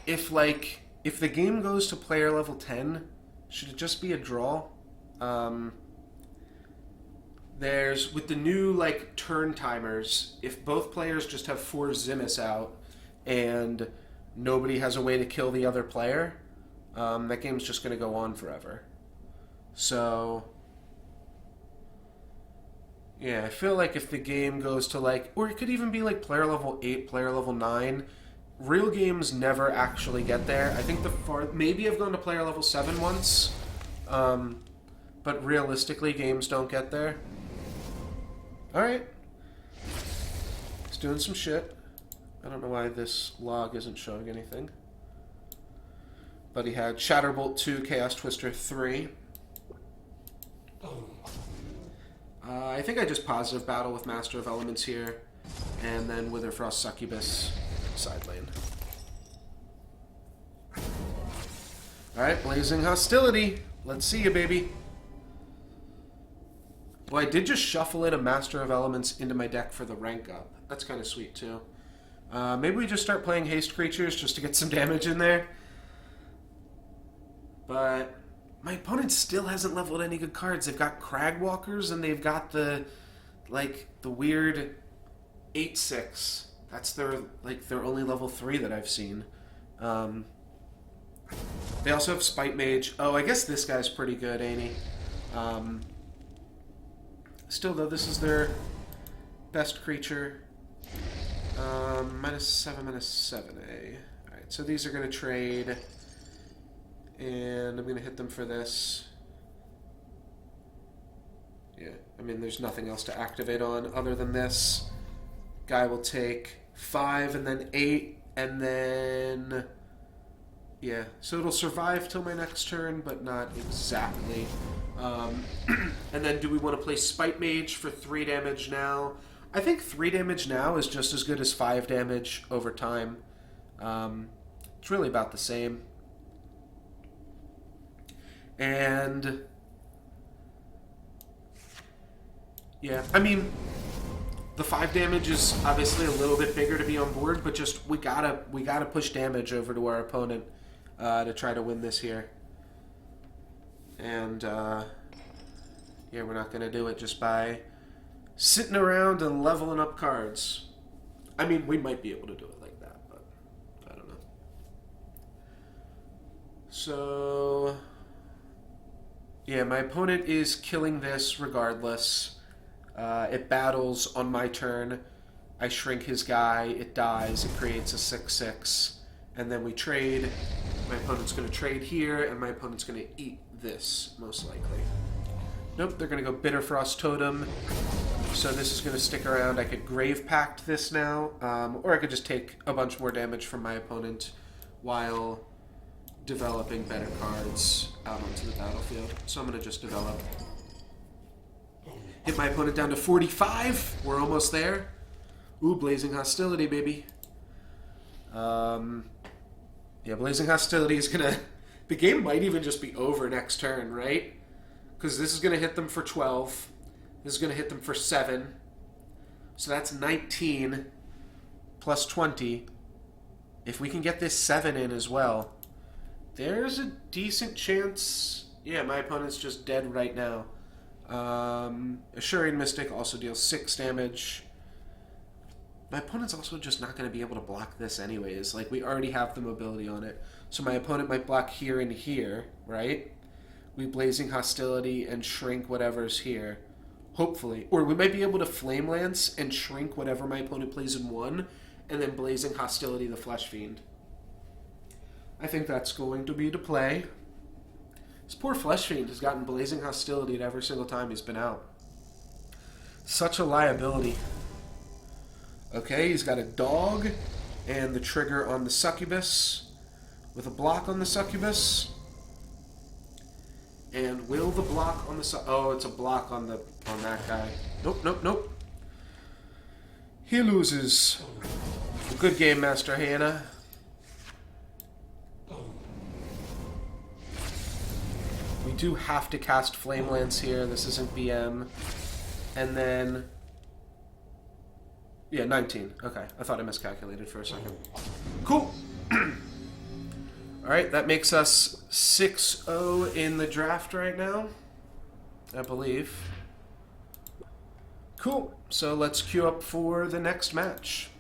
If the game goes to player level 10, should it just be a draw? There's, with the new, turn timers, if both players just have 4 Zimus out, and nobody has a way to kill the other player, that game's just going to go on forever. So yeah, I feel like if the game goes to or it could even be player level 8, player level 9, real games never actually get there. I think maybe I've gone to player level 7 once, but realistically games don't get there. Alright. It's doing some shit. I don't know why this log isn't showing anything. But he had Shatterbolt 2, Chaos Twister 3. I think I just positive battle with Master of Elements here, and then Witherfrost Succubus side lane. Alright, Blazing Hostility. Let's see you, baby. Well, I did just shuffle in a Master of Elements into my deck for the rank up. That's kind of sweet, too. Maybe we just start playing Haste Creatures just to get some damage in there. But my opponent still hasn't leveled any good cards. They've got Cragwalkers, and they've got the weird 8/6. That's their only level 3 that I've seen. They also have Spite Mage. Oh, I guess this guy's pretty good, ain't he? Still, though, this is their best creature. -7, -7A. Alright, so these are going to trade. And I'm going to hit them for this. Yeah, I mean, there's nothing else to activate on other than this. Guy will take 5 and then 8, and then... Yeah, so it'll survive till my next turn, but not exactly. And then do we want to play Spite Mage for 3 damage now? I think 3 damage now is just as good as 5 damage over time. It's really about the same. And... yeah, I mean, the 5 damage is obviously a little bit bigger to be on board, but just we gotta push damage over to our opponent to try to win this here. And yeah, we're not gonna do it just by sitting around and leveling up cards. I mean, we might be able to do it like that, but I don't know. So yeah, my opponent is killing this regardless. It battles on my turn. I shrink his guy. It dies. It creates a 6/6. And then we trade. My opponent's going to trade here, and my opponent's going to eat this, most likely. Nope, they're going to go Bitterfrost Totem. So this is going to stick around. I could Grave Pact this now, or I could just take a bunch more damage from my opponent while developing better cards out onto the battlefield. So I'm going to just develop. Hit my opponent down to 45. We're almost there. Ooh, Blazing Hostility, baby. Yeah, Blazing Hostility is gonna... The game might even just be over next turn, right? Because this is gonna hit them for 12. This is gonna hit them for 7. So that's 19 plus 20. If we can get this 7 in as well, there's a decent chance... Yeah, my opponent's just dead right now. Assuring Mystic also deals 6 damage. My opponent's also just not going to be able to block this anyways. Like, we already have the mobility on it. So my opponent might block here and here, right? We Blazing Hostility and shrink whatever's here. Hopefully. Or we might be able to Flame Lance and shrink whatever my opponent plays in 1, and then Blazing Hostility the Flesh Fiend. I think that's going to be the play. This poor Flesh Fiend has gotten Blazing Hostility at every single time he's been out. Such a liability. Okay, he's got a dog and the trigger on the Succubus with a block on the Succubus. And will the block on the oh, it's a block on that guy. Nope, nope, nope. He loses. Good game, Master Hannah. We do have to cast Flame Lance here. This isn't BM. And then... yeah, 19. Okay, I thought I miscalculated for a second. Cool! Alright, that makes us 6-0 in the draft right now, I believe. Cool, so let's queue up for the next match.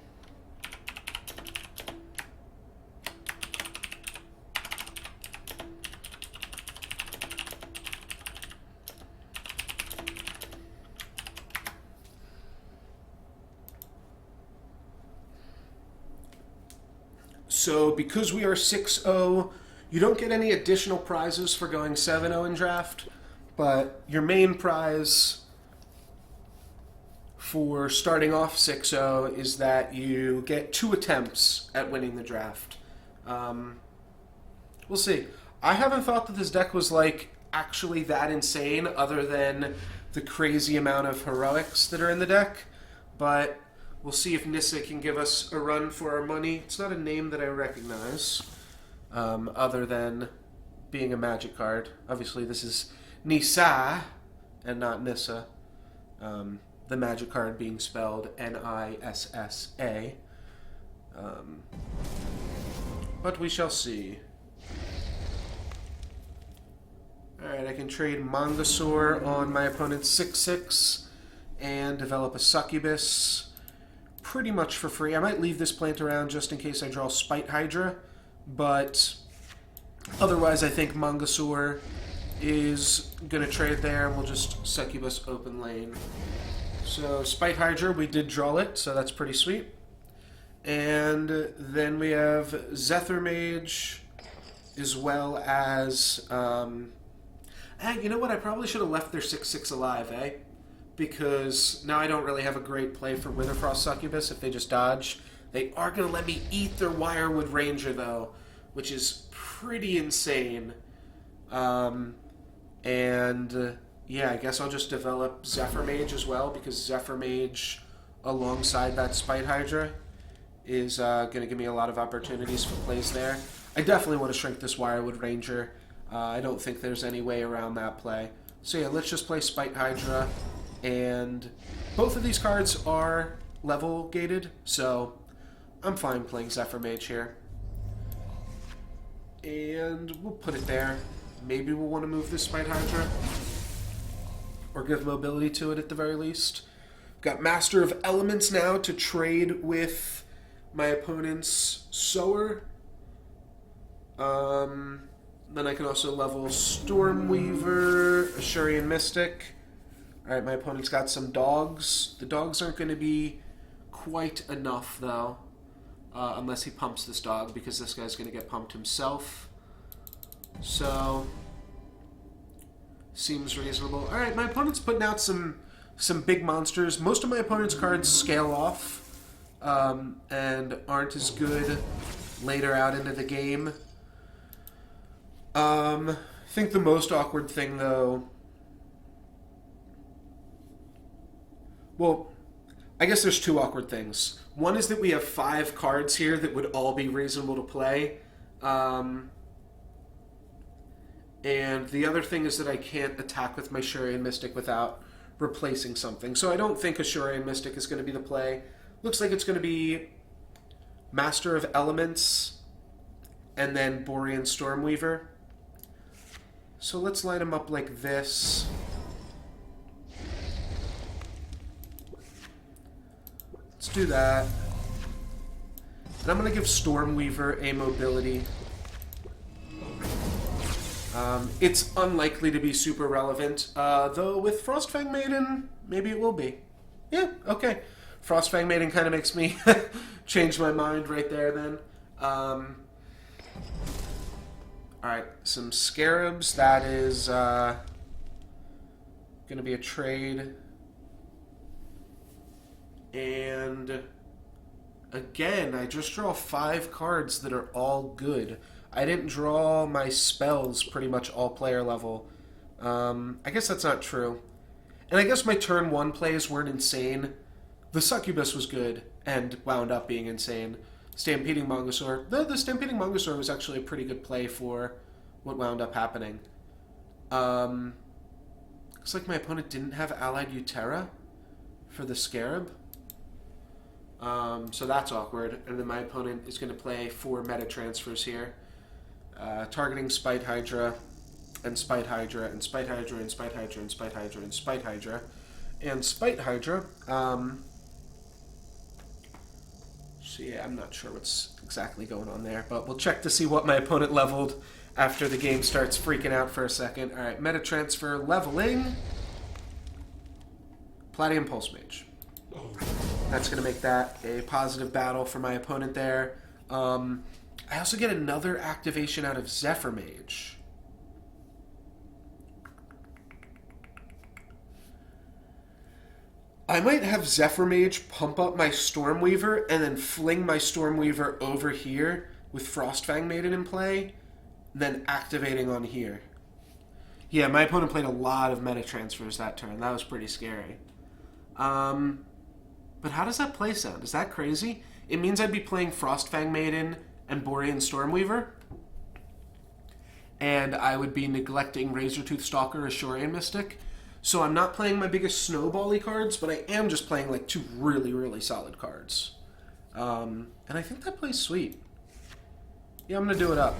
So because we are 6-0, you don't get any additional prizes for going 7-0 in draft, but your main prize for starting off 6-0 is that you get 2 attempts at winning the draft. We'll see. I haven't thought that this deck was like actually that insane other than the crazy amount of heroics that are in the deck, but we'll see if Nissa can give us a run for our money. It's not a name that I recognize, other than being a Magic card. Obviously, this is Nissa and not Nissa. The Magic card being spelled Nissa. But we shall see. Alright, I can trade Mangasaur on my opponent's 6/6 and develop a Succubus pretty much for free. I might leave this plant around just in case I draw Spite Hydra, but otherwise I think Mangasaur is going to trade there, and we'll just Succubus open lane. So Spite Hydra, we did draw it, so that's pretty sweet. And then we have Zephyr Mage, as well as... you know what? I probably should have left their 6/6 alive, eh? Because now I don't really have a great play for Witherfrost Succubus if they just dodge. They are going to let me eat their Wirewood Ranger, though, which is pretty insane. Yeah, I guess I'll just develop Zephyr Mage as well, because Zephyr Mage, alongside that Spite Hydra, is going to give me a lot of opportunities for plays there. I definitely want to shrink this Wirewood Ranger. I don't think there's any way around that play. So yeah, let's just play Spite Hydra, and both of these cards are level gated, so I'm fine playing Zephyr Mage here. And we'll put it there. Maybe we'll want to move this Spite Hydra, or give mobility to it at the very least. Got Master of Elements now to trade with my opponent's Sower. Then I can also level Stormweaver, Ashurian Mystic. Alright, my opponent's got some dogs. The dogs aren't going to be quite enough, though, unless he pumps this dog, because this guy's going to get pumped himself. So, seems reasonable. Alright, my opponent's putting out some big monsters. Most of my opponent's cards scale off, and aren't as good later out into the game. I think the most awkward thing, though... Well, I guess there's two awkward things. One is that we have 5 cards here that would all be reasonable to play. And the other thing is that I can't attack with my Ashurian Mystic without replacing something. So I don't think Ashurian Mystic is going to be the play. Looks like it's going to be Master of Elements and then Borean Stormweaver. So let's line them up like this. Let's do that. And I'm going to give Stormweaver a mobility. It's unlikely to be super relevant, though with Frostfang Maiden, maybe it will be. Yeah, okay. Frostfang Maiden kind of makes me change my mind right there then. Alright, some Scarabs. That is going to be a trade. And again, I just draw 5 cards that are all good. I didn't draw my spells pretty much all player level. I guess that's not true. And I guess my turn 1 plays weren't insane. The Succubus was good and wound up being insane. Stampeding Mongosaur. The Stampeding Mongosaur was actually a pretty good play for what wound up happening. Looks like my opponent didn't have Allied Utera for the Scarab. So that's awkward. And then my opponent is going to play 4 meta transfers here. Targeting Spite Hydra, and Spite Hydra, and Spite Hydra, and Spite Hydra, and Spite Hydra, and Spite Hydra, and Spite Hydra. So yeah, I'm not sure what's exactly going on there, but we'll check to see what my opponent leveled after the game starts freaking out for a second. Alright, meta transfer leveling. Palladium Pulse Mage. That's going to make that a positive battle for my opponent there. I also get another activation out of Zephyr Mage. I might have Zephyr Mage pump up my Stormweaver and then fling my Stormweaver over here with Frostfang Maiden in play, then activating on here. Yeah, my opponent played a lot of meta transfers that turn. That was pretty scary. But how does that play sound? Is that crazy? It means I'd be playing Frostfang Maiden and Borean Stormweaver, and I would be neglecting Razortooth Stalker or Ashurian Mystic. So I'm not playing my biggest snowbally cards, but I am just playing like 2 really, really solid cards. And I think that plays sweet. Yeah, I'm going to do it up.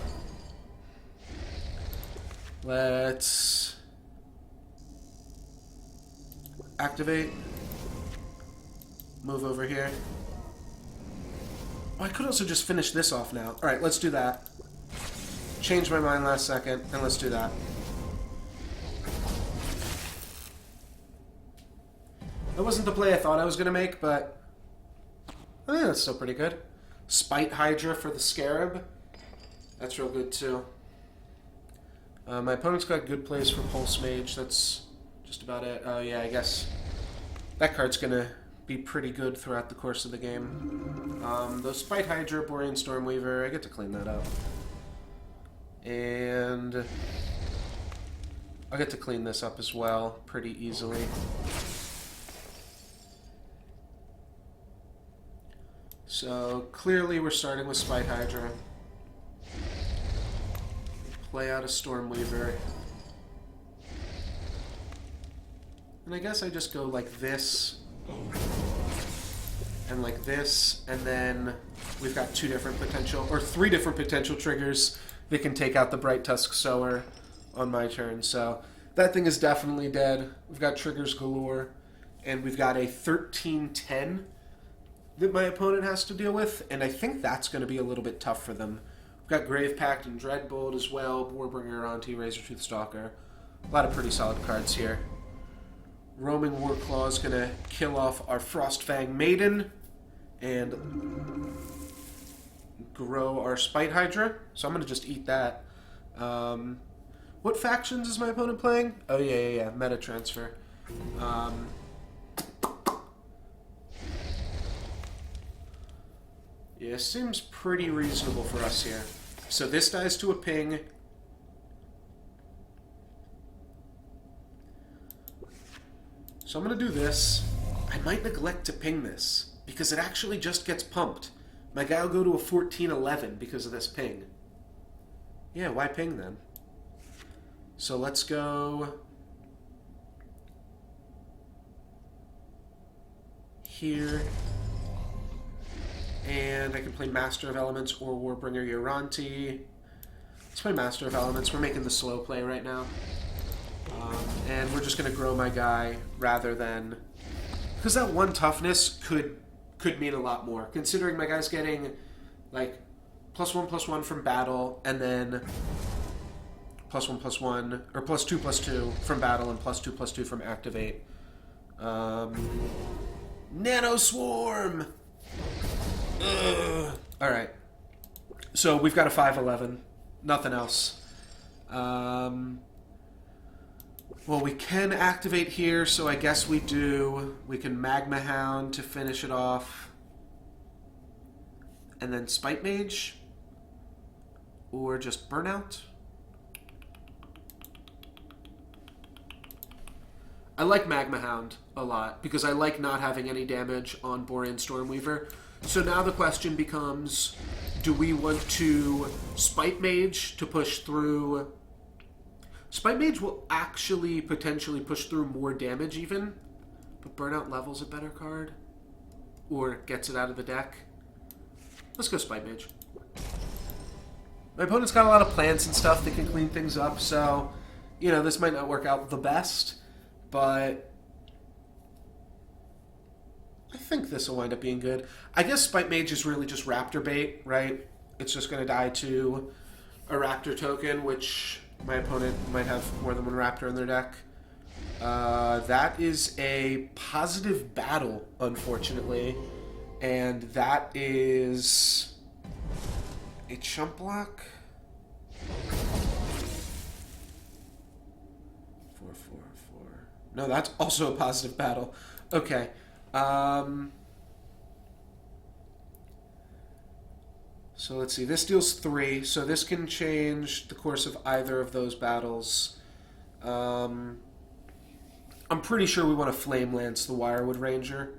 Let's activate. Move over here. Oh, I could also just finish this off now. Alright, let's do that. Changed my mind last second, and let's do that. That wasn't the play I thought I was going to make, but I think that's still pretty good. Spite Hydra for the Scarab. That's real good, too. My opponent's got good plays for Pulse Mage. That's just about it. Oh, yeah, I guess that card's going to be pretty good throughout the course of the game. Those Spite Hydra, Borean Stormweaver, I get to clean that up. And I'll get to clean this up as well pretty easily. So clearly we're starting with Spite Hydra. Play out a Stormweaver. And I guess I just go like this, and like this, and then we've got three different potential triggers that can take out the Bright Tusk Sower on my turn. So that thing is definitely dead. We've got triggers galore, and we've got a 13-10 that my opponent has to deal with, and I think that's going to be a little bit tough for them. We've got Grave Pact and Dreadbolt as well, Warbringer, Auntie, Razortooth Stalker. A lot of pretty solid cards here. Roaming Warclaw is going to kill off our Frostfang Maiden and grow our Spite Hydra. So I'm going to just eat that. What factions is my opponent playing? Oh, yeah. Meta Transfer. Yeah, seems pretty reasonable for us here. So this dies to a ping. So I'm going to do this. I might neglect to ping this, because it actually just gets pumped. My guy will go to a 14-11 because of this ping. Yeah, why ping then? So let's go here. And I can play Master of Elements or Warbringer Uranti. Let's play Master of Elements. We're making the slow play right now. And we're just going to grow my guy rather than... Because that one toughness could mean a lot more. Considering my guy's getting, like, +1/+1 from battle, and then +1/+1, or +2/+2 from battle, and +2/+2 from activate. Nano Swarm! Alright. So we've got a 5/11. Nothing else. Well, we can activate here, so I guess we do. We can Magma Hound to finish it off. And then Spite Mage. Or just Burnout. I like Magma Hound a lot, because I like not having any damage on Borean Stormweaver. So now the question becomes, do we want to Spite Mage to push through... Spite Mage will actually potentially push through more damage even, but Burnout Level's a better card, or gets it out of the deck. Let's go Spite Mage. My opponent's got a lot of plants and stuff that can clean things up, so, you know, this might not work out the best, but I think this will wind up being good. I guess Spite Mage is really just Raptor bait, right? It's just going to die to a Raptor token, which... my opponent might have more than one Raptor in their deck. That is a positive battle, unfortunately. And that is a chump block. 4/4/4. No, that's also a positive battle. Okay. So let's see, this deals 3, so this can change the course of either of those battles. I'm pretty sure we want to Flame Lance the Wirewood Ranger.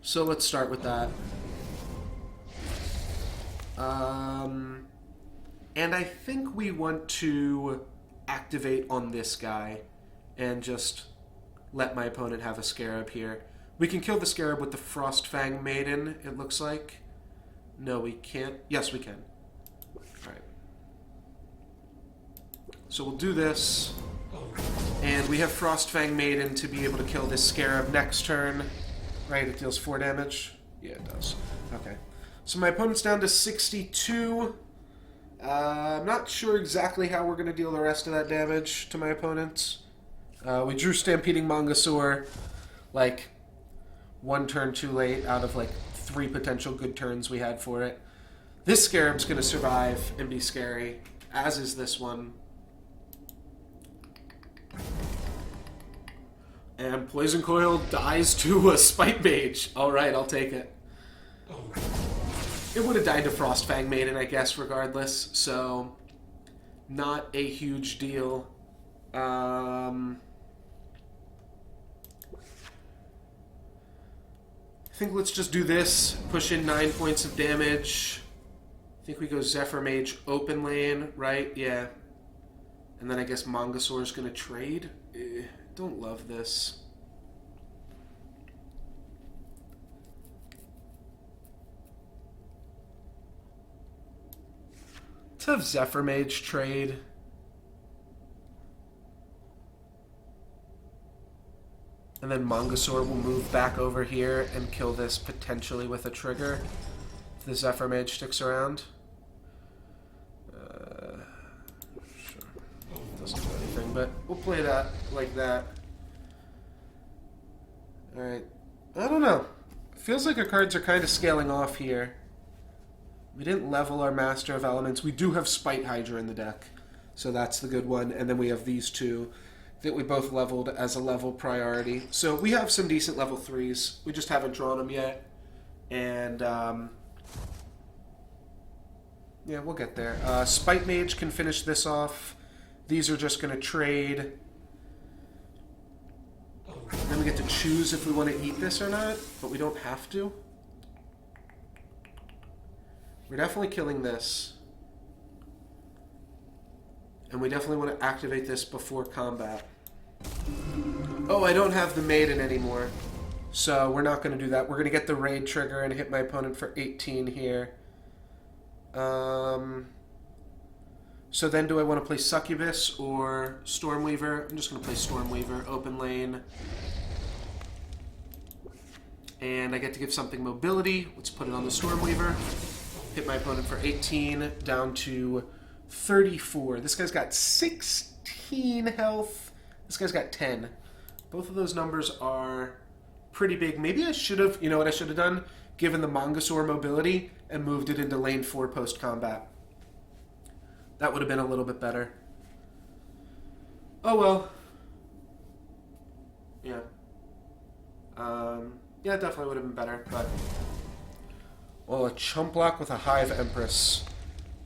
So let's start with that. And I think we want to activate on this guy and just let my opponent have a Scarab here. We can kill the Scarab with the Frostfang Maiden, it looks like. No, we can't. Yes, we can. Alright. So we'll do this. And we have Frostfang Maiden to be able to kill this Scarab next turn. Right, it deals 4 damage? Yeah, it does. Okay. So my opponent's down to 62. I'm not sure exactly how we're going to deal the rest of that damage to my opponents. We drew Stampeding Mongosaur like one turn too late out of like 3 potential good turns we had for it. This Scarab's going to survive and be scary, as is this one. And Poison Coil dies to a Spite Mage. Alright, I'll take it. It would have died to Frostfang Maiden, I guess, regardless. So, not a huge deal. I think let's just do this. Push in 9 points of damage. I think we go Zephyr Mage open lane, right? Yeah. And then I guess Mongosaur's going to trade. Don't love this. Let's have Zephyr Mage trade. And then Mongosaur will move back over here and kill this potentially with a trigger if the Zephyr Mage sticks around. Sure. Doesn't do anything, but we'll play that like that. Alright. I don't know. Feels like our cards are kind of scaling off here. We didn't level our Master of Elements. We do have Spite Hydra in the deck, so that's the good one. And then we have these two that we both leveled as a level priority. So we have some decent level 3s. We just haven't drawn them yet. And, yeah, we'll get there. Spite Mage can finish this off. These are just going to trade. Then we get to choose if we want to eat this or not, but we don't have to. We're definitely killing this. And we definitely want to activate this before combat. Oh, I don't have the Maiden anymore. So we're not going to do that. We're going to get the raid trigger and hit my opponent for 18 here. So then do I want to play Succubus or Stormweaver? I'm just going to play Stormweaver, open lane. And I get to give something mobility. Let's put it on the Stormweaver. Hit my opponent for 18, down to 34. This guy's got 16 health. This guy's got 10. Both of those numbers are pretty big. Maybe I should have, you know what I should have done? Given the Mongosaur mobility and moved it into lane 4 post-combat. That would have been a little bit better. Oh well. Yeah. Yeah, it definitely would have been better, but... Well, a chump block with a Hive Empress.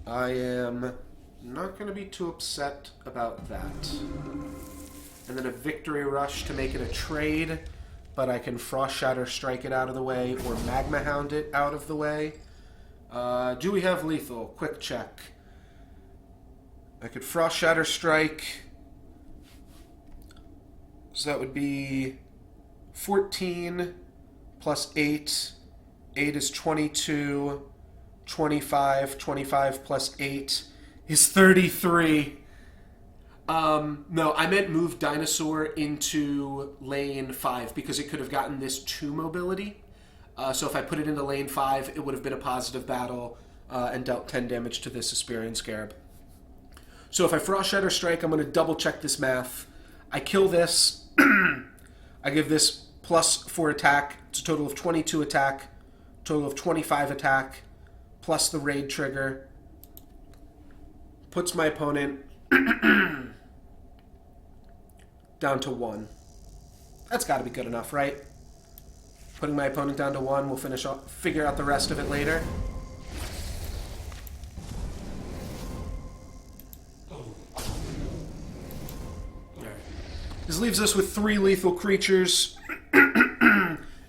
I am not going to be too upset about that. And then a Victory Rush to make it a trade, but I can Frost Shatter Strike it out of the way or Magma Hound it out of the way. Do we have lethal? Quick check. I could Frost Shatter Strike. So that would be 14 plus 8. 8 is 22. 25. 25 plus 8 is 33. No, I meant move Dinosaur into lane 5 because it could have gotten this 2 mobility. So if I put it into lane 5, it would have been a positive battle and dealt 10 damage to this Hesperian Scarab. So if I Frost Shatter Strike, I'm going to double check this math. I kill this. I give this plus 4 attack. It's a total of 22 attack. Total of 25 attack. Plus the raid trigger. Puts my opponent down to 1. That's got to be good enough, right? Putting my opponent down to 1. We'll figure out the rest of it later. This leaves us with 3 lethal creatures.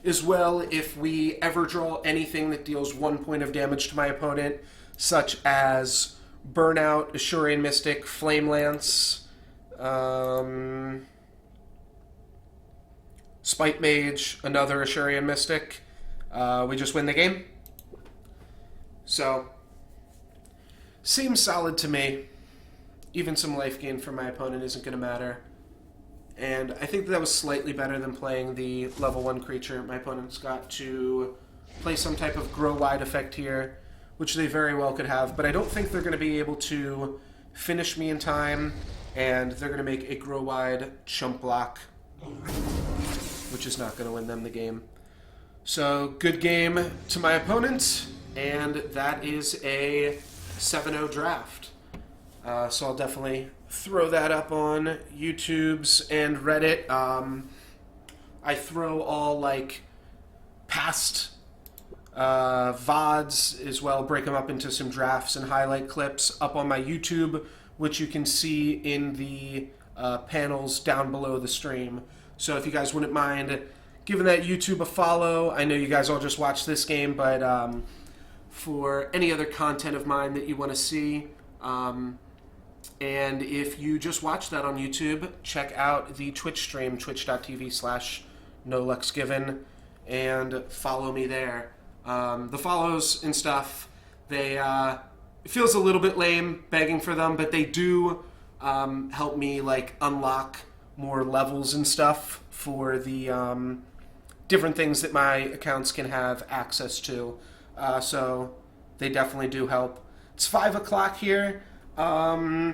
As well, if we ever draw anything that deals 1 point of damage to my opponent, such as Burnout, Ashurian Mystic, Flame Lance, Spite Mage, another Ashurian Mystic, we just win the game. So, seems solid to me. Even some life gain for my opponent isn't going to matter. And I think that was slightly better than playing the level 1 creature. My opponent's got to play some type of grow wide effect here, which they very well could have, but I don't think they're going to be able to finish me in time, and they're going to make a grow wide chump block, which is not going to win them the game. So, good game to my opponent, and that is a 7-0 draft. So I'll definitely throw that up on YouTube's and Reddit. I throw all, like, past VODs as well, break them up into some drafts and highlight clips up on my YouTube, which you can see in the panels down below the stream. So if you guys wouldn't mind giving that YouTube a follow, I know you guys all just watched this game, but for any other content of mine that you want to see, and if you just watched that on YouTube, check out the Twitch stream, twitch.tv/NoLucksGiven, and follow me there. The follows and stuff, it feels a little bit lame begging for them, but they do help me like unlock more levels and stuff for the different things that my accounts can have access to. So they definitely do help. It's 5 o'clock here. Well,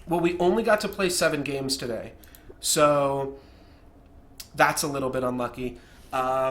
we only got to play 7 games today, so that's a little bit unlucky.